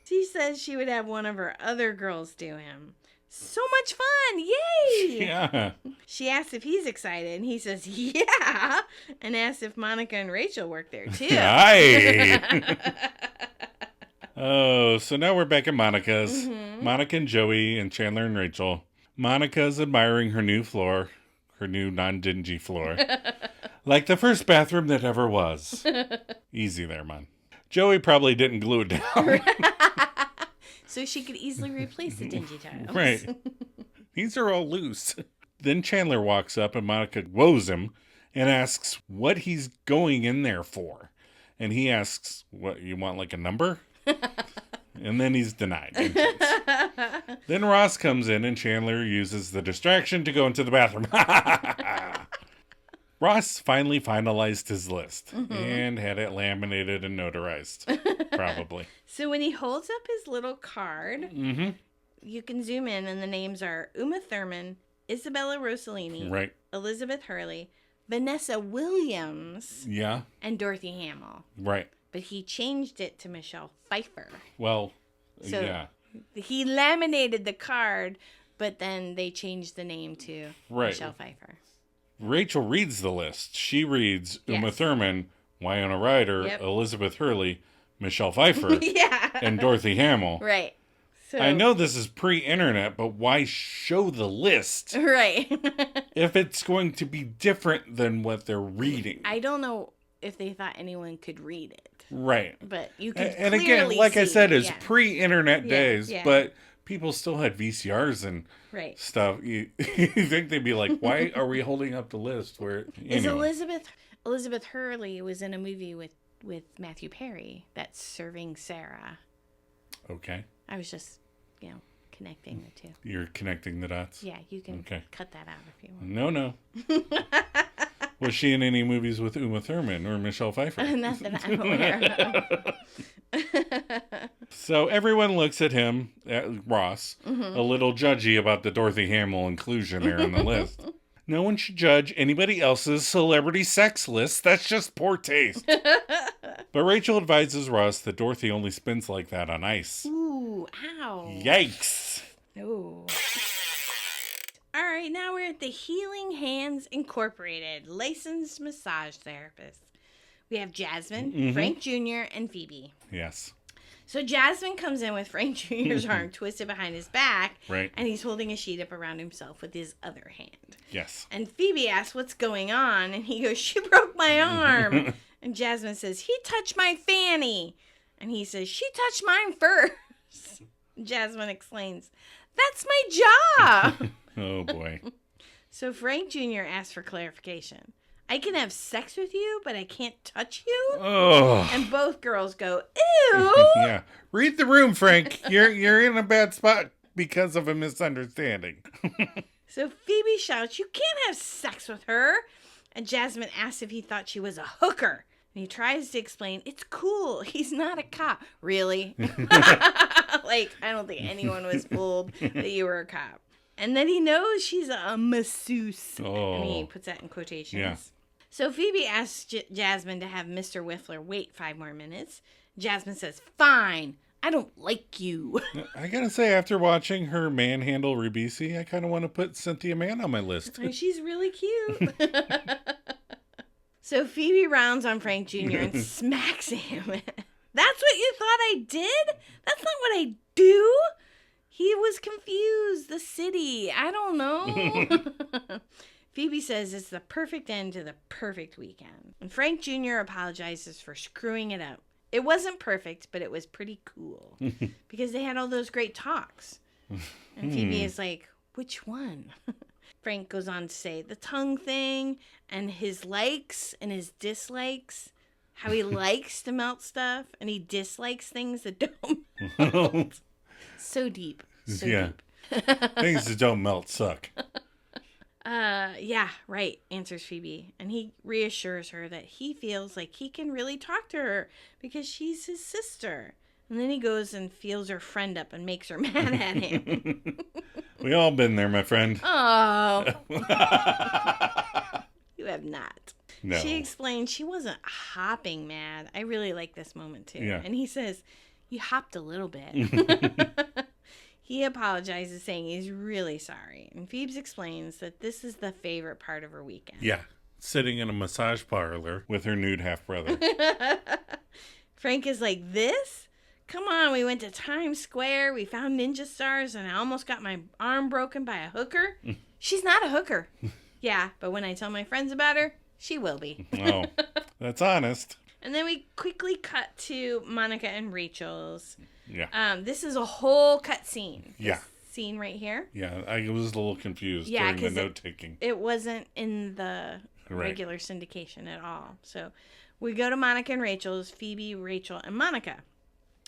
She says she would have one of her other girls do him. So much fun. Yay. Yeah. She asks if he's excited, and he says, yeah, and asks if Monica and Rachel work there, too. Aye. Oh, so now we're back at Monica's. Monica and Joey and Chandler and Rachel. Monica's admiring her new floor, her new non-dingy floor. Like the first bathroom that ever was. Easy there, man. Joey probably didn't glue it down. So she could easily replace the dingy tiles. Right. These are all loose. Then Chandler walks up and Monica woes him and asks what he's going in there for. And he asks, what, you want like a number? And then he's denied entrance. Then Ross comes in and Chandler uses the distraction to go into the bathroom. Ross finally finalized his list and had it laminated and notarized. Probably. So when he holds up his little card, you can zoom in and the names are Uma Thurman, Isabella Rossellini, Right. Elizabeth Hurley, Vanessa Williams, Yeah. and Dorothy Hamill. Right. But he changed it to Michelle Pfeiffer. Well, So yeah. he laminated the card, but then they changed the name to Right. Michelle Pfeiffer. Rachel reads the list. She reads Uma Yes. Thurman, Winona Ryder, Yep. Elizabeth Hurley, Michelle Pfeiffer, Yeah. and Dorothy Hamill. Right. So, I know this is pre-internet, but why show the list Right. if it's going to be different than what they're reading? I don't know if they thought anyone could read it. Right. But you can And again, like I said, it's pre-internet days, yeah. but people still had VCRs and Right. stuff. You think they'd be like, why are we holding up the list? Where Is anyway. Elizabeth Hurley was in a movie with Matthew Perry that's Serving Sarah. Okay. I was just, connecting the two. You're connecting the dots? Yeah, you can Okay. cut that out if you want. No. Was she in any movies with Uma Thurman or Michelle Pfeiffer? Not that I'm aware of. So everyone looks at him, at Ross, a little judgy about the Dorothy Hamill inclusion there on the list. No one should judge anybody else's celebrity sex list. That's just poor taste. But Rachel advises Ross that Dorothy only spins like that on ice. Ooh, ow. Yikes. Ooh. All right, now we're at the Healing Hands Incorporated, licensed massage therapist. We have Jasmine, Frank Jr., and Phoebe. Yes. So Jasmine comes in with Frank Jr.'s arm twisted behind his back, Right. and he's holding a sheet up around himself with his other hand. Yes. And Phoebe asks what's going on, and he goes, she broke my arm. And Jasmine says, he touched my fanny. And he says, she touched mine first. Jasmine explains, that's my job. Oh, boy. So Frank Jr. asks for clarification. I can have sex with you, but I can't touch you? Oh. And both girls go, ew. Yeah. Read the room, Frank. You're in a bad spot because of a misunderstanding. So Phoebe shouts, you can't have sex with her. And Jasmine asks if he thought she was a hooker. And he tries to explain, it's cool. He's not a cop. Really? Like, I don't think anyone was fooled that you were a cop. And then he knows she's a masseuse. Oh. And he puts that in quotations. Yeah. So Phoebe asks Jasmine to have Mr. Whiffler wait 5 more minutes. Jasmine says, fine. I don't like you. I gotta say, after watching her manhandle Ribisi, I kind of want to put Cynthia Mann on my list. She's really cute. So Phoebe rounds on Frank Jr. and smacks him. That's what you thought I did? That's not what I do. He was confused. The city. I don't know. Phoebe says it's the perfect end to the perfect weekend. And Frank Jr. apologizes for screwing it up. It wasn't perfect, but it was pretty cool. Because they had all those great talks. And Phoebe is like, which one? Frank goes on to say the tongue thing and his likes and his dislikes. How he likes to melt stuff and he dislikes things that don't melt. So deep. So deep. Things that don't melt suck. Yeah, right, answers Phoebe. And he reassures her that he feels like he can really talk to her because she's his sister. And then he goes and feels her friend up and makes her mad at him. We all been there, my friend. Oh. You have not. No. She explained she wasn't hopping mad. I really like this moment too. Yeah. And he says, you hopped a little bit. He apologizes, saying he's really sorry. And Phoebe explains that this is the favorite part of her weekend. Yeah, sitting in a massage parlor with her nude half-brother. Frank is like, this? Come on, we went to Times Square, we found ninja stars, and I almost got my arm broken by a hooker. She's not a hooker. Yeah, but when I tell my friends about her, she will be. Oh, that's honest. And then we quickly cut to Monica and Rachel's. Yeah. This is a whole cut scene. Yeah. Scene right here. Yeah, I was a little confused during the note-taking. It wasn't in the regular syndication at all. So we go to Monica and Rachel's, Phoebe, Rachel, and Monica.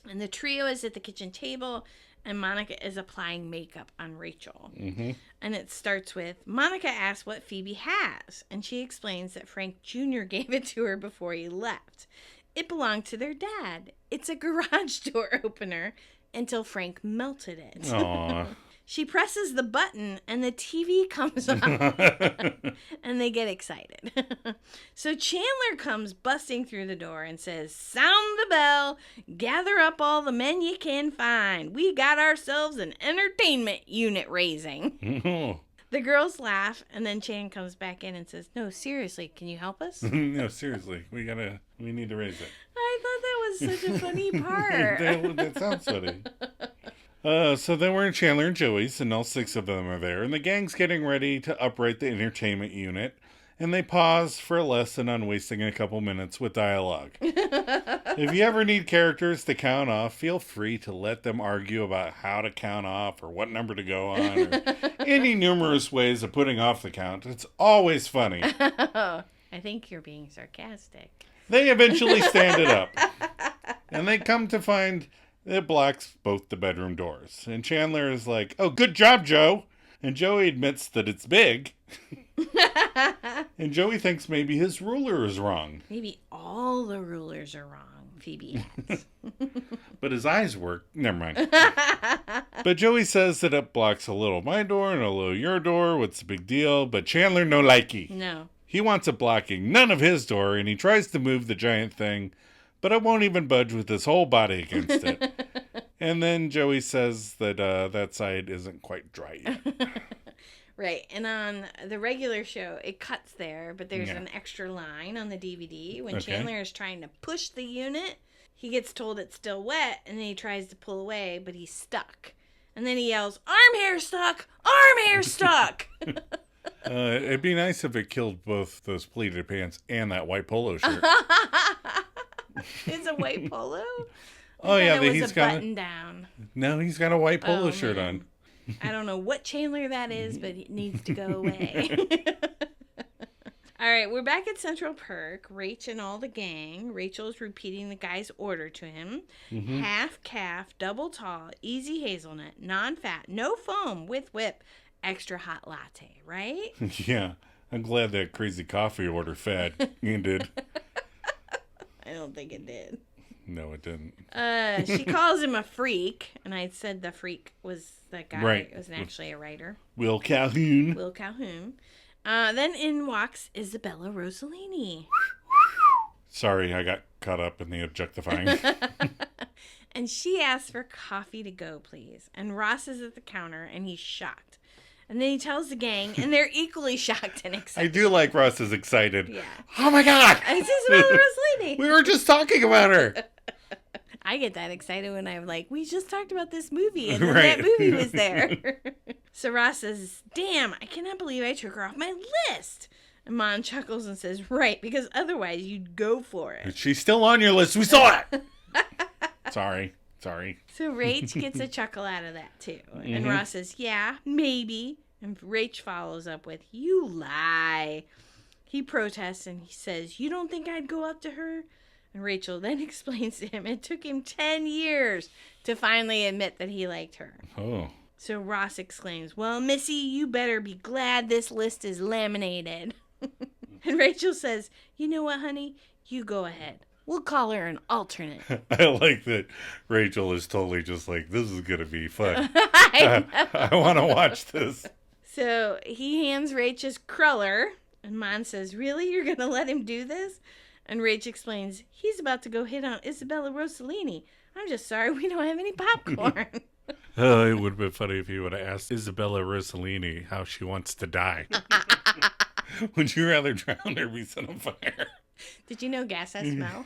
And the trio is at the kitchen table, and Monica is applying makeup on Rachel. Mm-hmm. And it starts with, Monica asks what Phoebe has, and she explains that Frank Jr. gave it to her before he left. It belonged to their dad. It's a garage door opener until Frank melted it. Aww. She presses the button and the TV comes on and they get excited. So Chandler comes busting through the door and says, sound the bell, gather up all the men you can find. We got ourselves an entertainment unit raising. The girls laugh, and then Chan comes back in and says, no, seriously, can you help us? No, seriously, we need to raise it. I thought that was such a funny part. that sounds funny. So then we're in Chandler and Joey's, and all 6 of them are there, and the gang's getting ready to upright the entertainment unit, and they pause for a lesson on wasting a couple minutes with dialogue. If you ever need characters to count off, feel free to let them argue about how to count off or what number to go on, or any numerous ways of putting off the count. It's always funny. I think you're being sarcastic. They eventually stand it up, and they come to find it blocks both the bedroom doors. And Chandler is like, oh, good job, Joe. And Joey admits that it's big. And Joey thinks maybe his ruler is wrong. Maybe all the rulers are wrong, Phoebe adds. But his eyes work. Never mind. But Joey says that it blocks a little my door and a little your door. What's the big deal? But Chandler no likey. No. He wants it blocking none of his door, and he tries to move the giant thing, but it won't even budge with his whole body against it. And then Joey says that that side isn't quite dry yet. Right. And on the regular show, it cuts there, but there's an extra line on the DVD. When Chandler is trying to push the unit, he gets told it's still wet, and then he tries to pull away, but he's stuck. And then he yells, arm hair stuck! Arm hair stuck! It'd be nice if it killed both those pleated pants and that white polo shirt. It's a white polo? Oh, yeah, he's got a button down. No, he's got a white polo shirt on. I don't know what Chandler that is, but it needs to go away. All right, we're back at Central Perk. Rach and all the gang. Rachel's repeating the guy's order to him. Mm-hmm. Half calf, double tall, easy hazelnut, non-fat, no foam, with whip, extra hot latte, right? Yeah, I'm glad that crazy coffee order fad ended. I don't think it did. No, it didn't. She calls him a freak, and I said the freak was the guy. Right. It was actually a writer. Will Calhoun. Then in walks Isabella Rossellini. Sorry, I got caught up in the objectifying. And she asks for coffee to go, please. And Ross is at the counter, and he's shocked. And then he tells the gang, and they're equally shocked and excited. I do like Ross is excited. Yeah. Oh my God! It's Isabella Rossellini. We were just talking about her. I get that excited when I'm like, we just talked about this movie, and then that movie was there. So Ross says, damn, I cannot believe I took her off my list. And Mom chuckles and says, right, because otherwise you'd go for it. But she's still on your list. We saw it. Sorry. So Rach gets a chuckle out of that, too. Mm-hmm. And Ross says, yeah, maybe. And Rach follows up with, you lie. He protests and he says, you don't think I'd go up to her? And Rachel then explains to him it took him 10 years to finally admit that he liked her. Oh. So Ross exclaims, well, Missy, you better be glad this list is laminated. And Rachel says, you know what, honey? You go ahead. We'll call her an alternate. I like that Rachel is totally just like, this is going to be fun. I want to watch this. So he hands Rach his cruller, and Mon says, really? You're going to let him do this? And Rach explains, he's about to go hit on Isabella Rossellini. I'm just sorry we don't have any popcorn. Oh, it would have been funny if you would have asked Isabella Rossellini how she wants to die. Would you rather drown or be set on fire? Did you know gas has smell?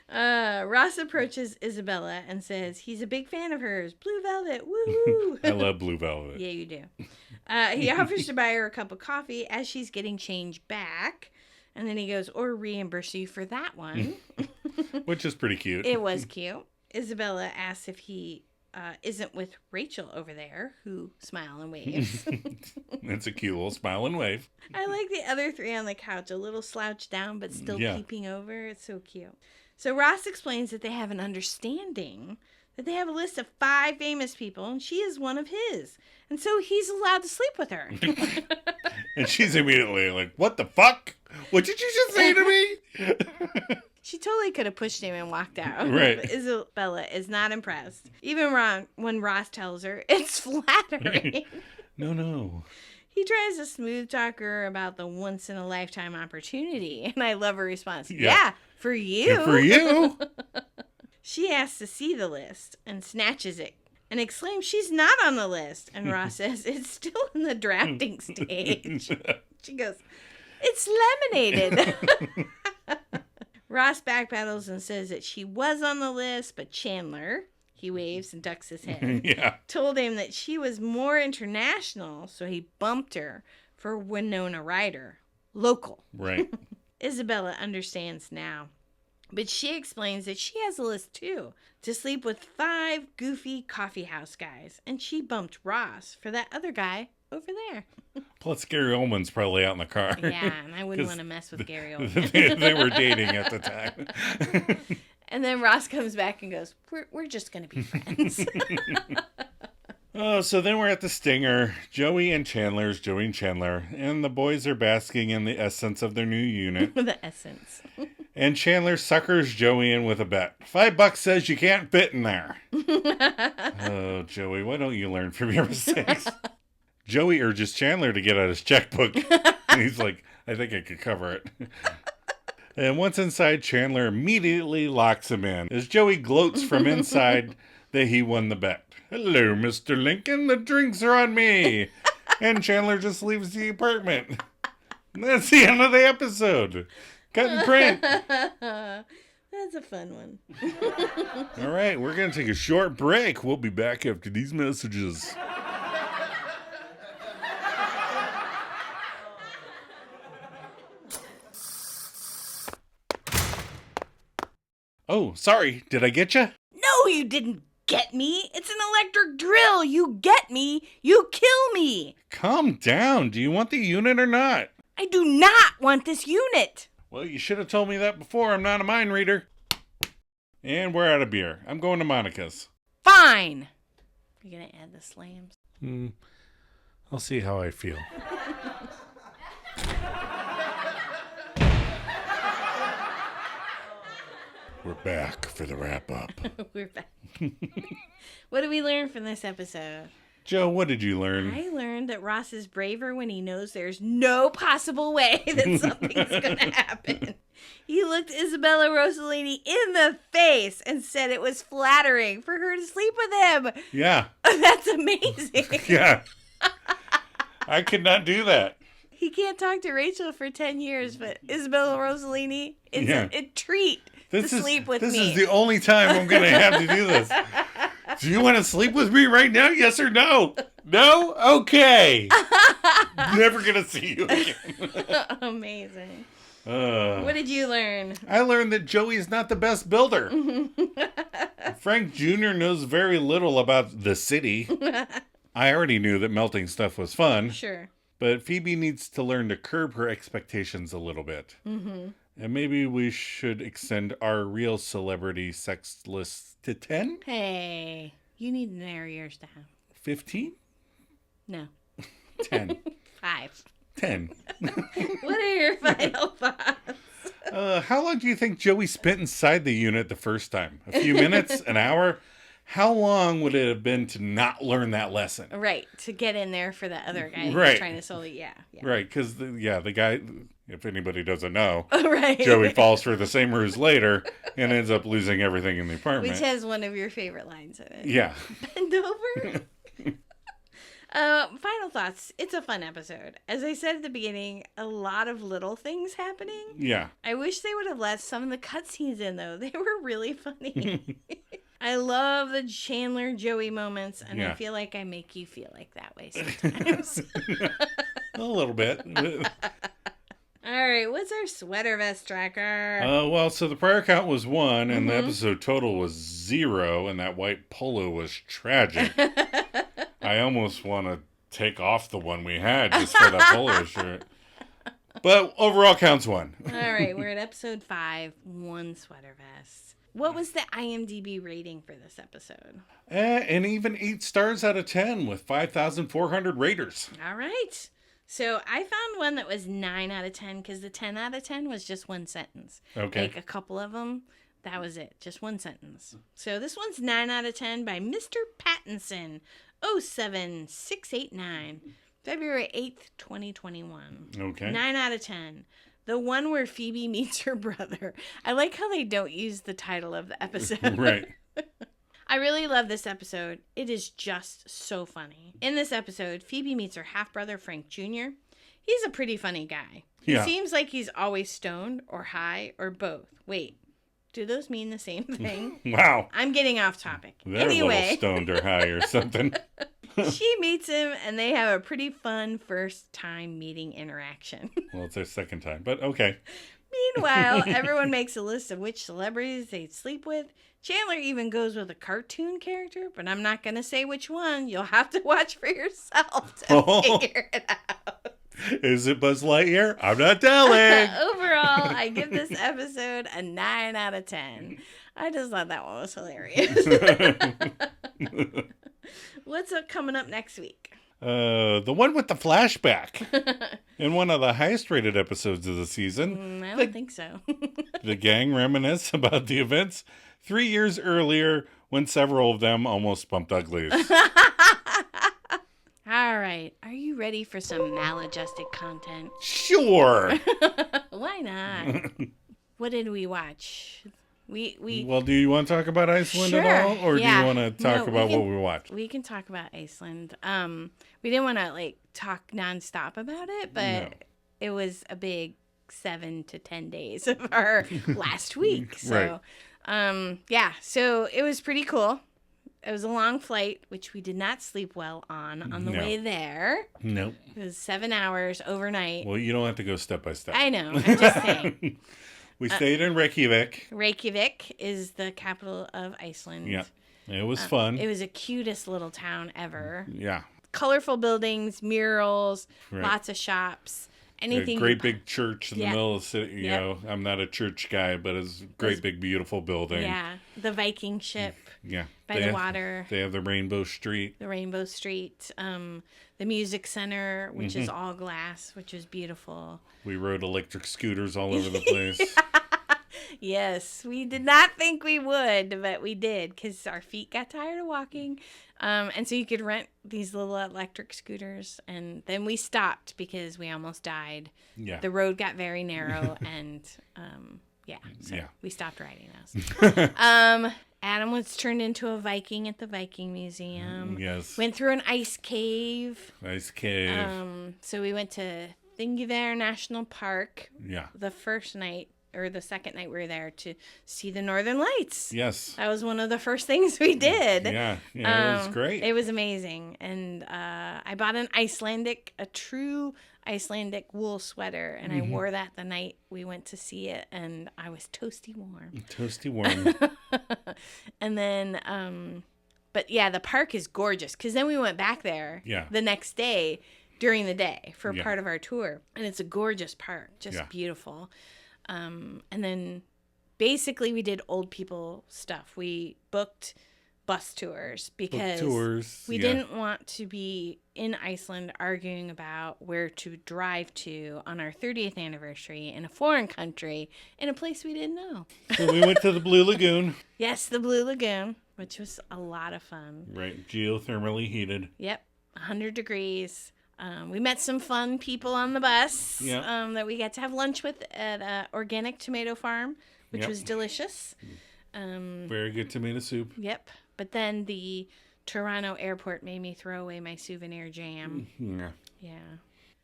Ross approaches Isabella and says he's a big fan of hers. Blue velvet, woo! I love blue velvet. Yeah, you do. He offers to buy her a cup of coffee as she's getting change back. And then he goes, or reimburse you for that one. Which is pretty cute. It was cute. Isabella asks if he isn't with Rachel over there, who smile and waves. It's a cute little smile and wave. I like the other three on the couch, a little slouched down, but still peeping over. It's so cute. So Ross explains that they have an understanding that they have a list of 5 famous people, and she is one of his. And so he's allowed to sleep with her. And she's immediately like, what the fuck? What did you just say to me? She totally could have pushed him and walked out. Right. But Isabella is not impressed. Even when Ross tells her it's flattering. No. He tries to smooth talk her about the once-in-a-lifetime opportunity. And I love her response. Yeah, for you. Yeah, for you. She asks to see the list and snatches it and exclaims she's not on the list. And Ross says it's still in the drafting stage. She goes, it's laminated. Ross backpedals and says that she was on the list, but Chandler, he waves and ducks his head, told him that she was more international, so he bumped her for Winona Ryder, local. Right. Isabella understands now, but she explains that she has a list too, to sleep with 5 goofy coffeehouse guys, and she bumped Ross for that other guy over there. Plus, Gary Oldman's probably out in the car. Yeah, and I wouldn't want to mess with Gary Oldman. They were dating at the time. And then Ross comes back and goes, we're just going to be friends. So then we're at the Stinger. Joey and Chandler, and the boys are basking in the essence of their new unit. The essence. And Chandler suckers Joey in with a bet. $5 says you can't fit in there. Oh, Joey, why don't you learn from your mistakes? Joey urges Chandler to get out his checkbook. And he's like, I think I could cover it. And once inside, Chandler immediately locks him in as Joey gloats from inside that he won the bet. Hello, Mr. Lincoln. The drinks are on me. And Chandler just leaves the apartment. That's the end of the episode. Cut and print. That's a fun one. All right, we're going to take a short break. We'll be back after these messages. Oh, sorry. Did I get you? No, you didn't get me. It's an electric drill. You get me. You kill me. Calm down. Do you want the unit or not? I do not want this unit. Well, you should have told me that before. I'm not a mind reader. And we're out of beer. I'm going to Monica's. Fine. Are you going to add the slams? I'll see how I feel. We're back for the wrap-up. We're back. What did we learn from this episode? Joe, what did you learn? I learned that Ross is braver when he knows there's no possible way that something's going to happen. He looked Isabella Rossellini in the face and said it was flattering for her to sleep with him. Yeah. That's amazing. Yeah. I could not do that. He can't talk to Rachel for 10 years, but Isabella Rossellini, it's a treat to sleep with me. This is the only time I'm going to have to do this. Do you want to sleep with me right now? Yes or no? No? Okay. Never going to see you again. Amazing. What did you learn? I learned that Joey's not the best builder. Frank Jr. knows very little about the city. I already knew that melting stuff was fun. Sure. But Phoebe needs to learn to curb her expectations a little bit. Mm-hmm. And maybe we should extend our real celebrity sex list to 10? Hey, you need to narrow yours down. 15? No. 10. 5. 10. What are your final thoughts? How long do you think Joey spent inside the unit the first time? A few minutes? An hour? How long would it have been to not learn that lesson? Right, to get in there for the other guy right. who's trying to solely, yeah. Right, because, the guy, if anybody doesn't know. Oh, right. Joey falls for the same ruse later and ends up losing everything in the apartment. Which has one of your favorite lines in it. Yeah. Bend over. Final thoughts. It's a fun episode. As I said at the beginning, a lot of little things happening. Yeah. I wish they would have let some of the cutscenes in, though. They were really funny. I love the Chandler Joey moments, and I feel like I make you feel like that way sometimes. A little bit. All right, what's our sweater vest tracker? Well, so the prior count was 1, and the episode total was 0, and that white polo was tragic. I almost want to take off the one we had just for that polo shirt. But overall counts 1. All right, we're at episode 5, 1 sweater vest. What was the IMDb rating for this episode? And even 8 stars out of 10 with 5,400 raters. All right. So I found one that was 9 out of 10 because the 10 out of 10 was just one sentence. Okay. Like a couple of them, that was it. Just one sentence. So this one's 9 out of 10 by Mr. Pattinson, 07689, February 8th, 2021. Okay. 9 out of 10. The one where Phoebe meets her brother. I like how they don't use the title of the episode. Right. I really love this episode. It is just so funny. In this episode, Phoebe meets her half-brother, Frank Jr. He's a pretty funny guy. He seems like he's always stoned or high or both. Wait, do those mean the same thing? Wow. I'm getting off topic. They're a little stoned or high or something. She meets him, and they have a pretty fun first-time meeting interaction. Well, it's their second time, but okay. Meanwhile, everyone makes a list of which celebrities they'd sleep with. Chandler even goes with a cartoon character, but I'm not going to say which one. You'll have to watch for yourself to figure it out. Is it Buzz Lightyear? I'm not telling. Overall, I give this episode a 9 out of 10. I just thought that one was hilarious. What's coming up next week? The one with the flashback. In one of the highest rated episodes of the season. I don't think so. The gang reminisce about the events 3 years earlier when several of them almost bumped uglies. All right. Are you ready for some maladjusted content? Sure. Why not? What did we watch? Well, do you want to talk about Iceland at all? Or do you want to talk about what we watched? We can talk about Iceland. We didn't want to talk nonstop about it, but it was a big 7 to 10 days of our last week. So, so it was pretty cool. It was a long flight, which we did not sleep well on the way there. Nope. It was 7 hours overnight. Well, you don't have to go step by step. I know. I'm just saying. We stayed in Reykjavik. Reykjavik is the capital of Iceland. Yeah. It was fun. It was the cutest little town ever. Yeah. Colorful buildings, murals, lots of shops. Anything. A great big church in the middle of the city. You know, I'm not a church guy, but it's a great big beautiful building. Yeah. The Viking ship. Yeah. By the water. They have the Rainbow Street. The Rainbow Street. The music center, which is all glass, which is beautiful. We rode electric scooters all over the place. Yes, we did not think we would, but we did because our feet got tired of walking. And so you could rent these little electric scooters. And then we stopped because we almost died. Yeah. The road got very narrow and we stopped riding those. Adam was turned into a Viking at the Viking Museum. Yes. Went through an ice cave. Ice cave. So we went to Thingvellir National Park. Yeah. The first night or the second night we were there to see the Northern Lights. Yes. That was one of the first things we did. Yeah. It was great. It was amazing. And I bought a true Icelandic wool sweater, and I wore that the night we went to see it, and I was toasty warm. Toasty warm. And then, but yeah, the park is gorgeous, because then we went back there the next day during the day for part of our tour, and it's a gorgeous park, just beautiful. And then basically we did old people stuff. We booked bus tours because we didn't want to be in Iceland arguing about where to drive to on our 30th anniversary in a foreign country in a place we didn't know. So we went to the Blue Lagoon. Yes, the Blue Lagoon, which was a lot of fun. Right, geothermally heated. Yep, 100 degrees. We met some fun people on the bus Yeah. that we got to have lunch with at Organic Tomato Farm, which was delicious. Very good tomato soup. Yep. But then the Toronto airport made me throw away my souvenir jam. Yeah. Yeah.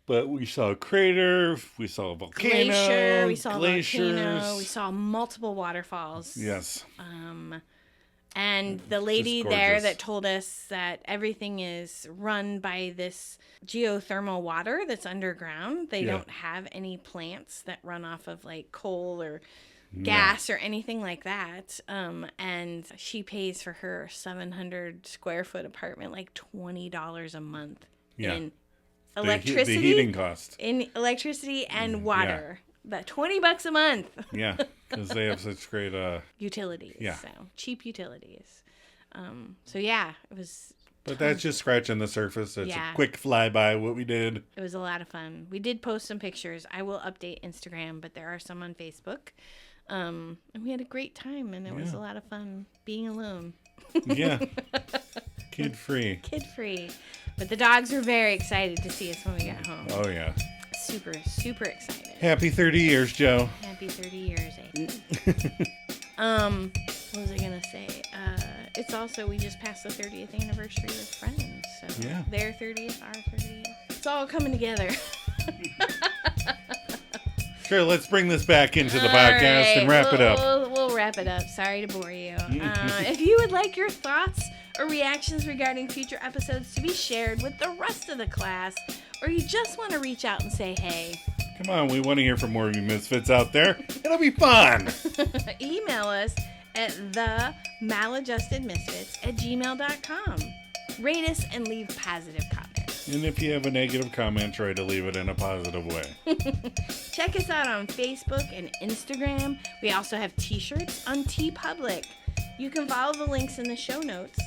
But we saw a crater, we saw a volcano, Glacier, we saw glaciers. a volcano, we saw multiple waterfalls. Yes. And the lady Just there gorgeous. that told us that everything is run by this geothermal water that's underground. They don't have any plants that run off of like coal or gas or anything like that. And she pays for her 700 square foot apartment like $20 a month in electricity, the heating cost. In electricity and water. That $20 a month. Yeah, because they have such great utilities. Yeah. So cheap utilities. So yeah, it was. But that's just scratching the surface. It's Yeah. a quick flyby what we did. It was a lot of fun. We did post some pictures. I will update Instagram, but there are some on Facebook. And we had a great time, and it was a lot of fun being alone. Yeah. Kid free. Kid free. But the dogs were very excited to see us when we got home. Oh yeah. Super, super excited. Happy 30 years, Joe. Happy 30 years, eh? What was I gonna say? It's also, we just passed the 30th anniversary with friends. So Yeah. their 30th, our 30th. It's all coming together. Sure, let's bring this back into the All podcast right, and wrap it up. We'll wrap it up. Sorry to bore you. If you would like your thoughts or reactions regarding future episodes to be shared with the rest of the class, or you just want to reach out and say hey, Come on, we want to hear from more of you misfits out there. It'll be fun. email us at themaladjustedmisfits@gmail.com. Rate us and leave positive comments. And if you have a negative comment, try to leave it in a positive way. Check us out on Facebook and Instagram. We also have t-shirts on TeePublic. You can follow the links in the show notes.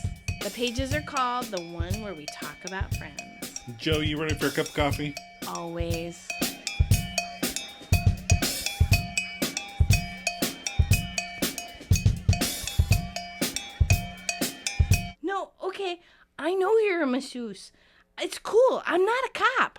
The pages are called The One Where We Talk About Friends. Joe, you ready for a cup of coffee? Always. No, okay, I know you're a masseuse. It's cool. I'm not a cop.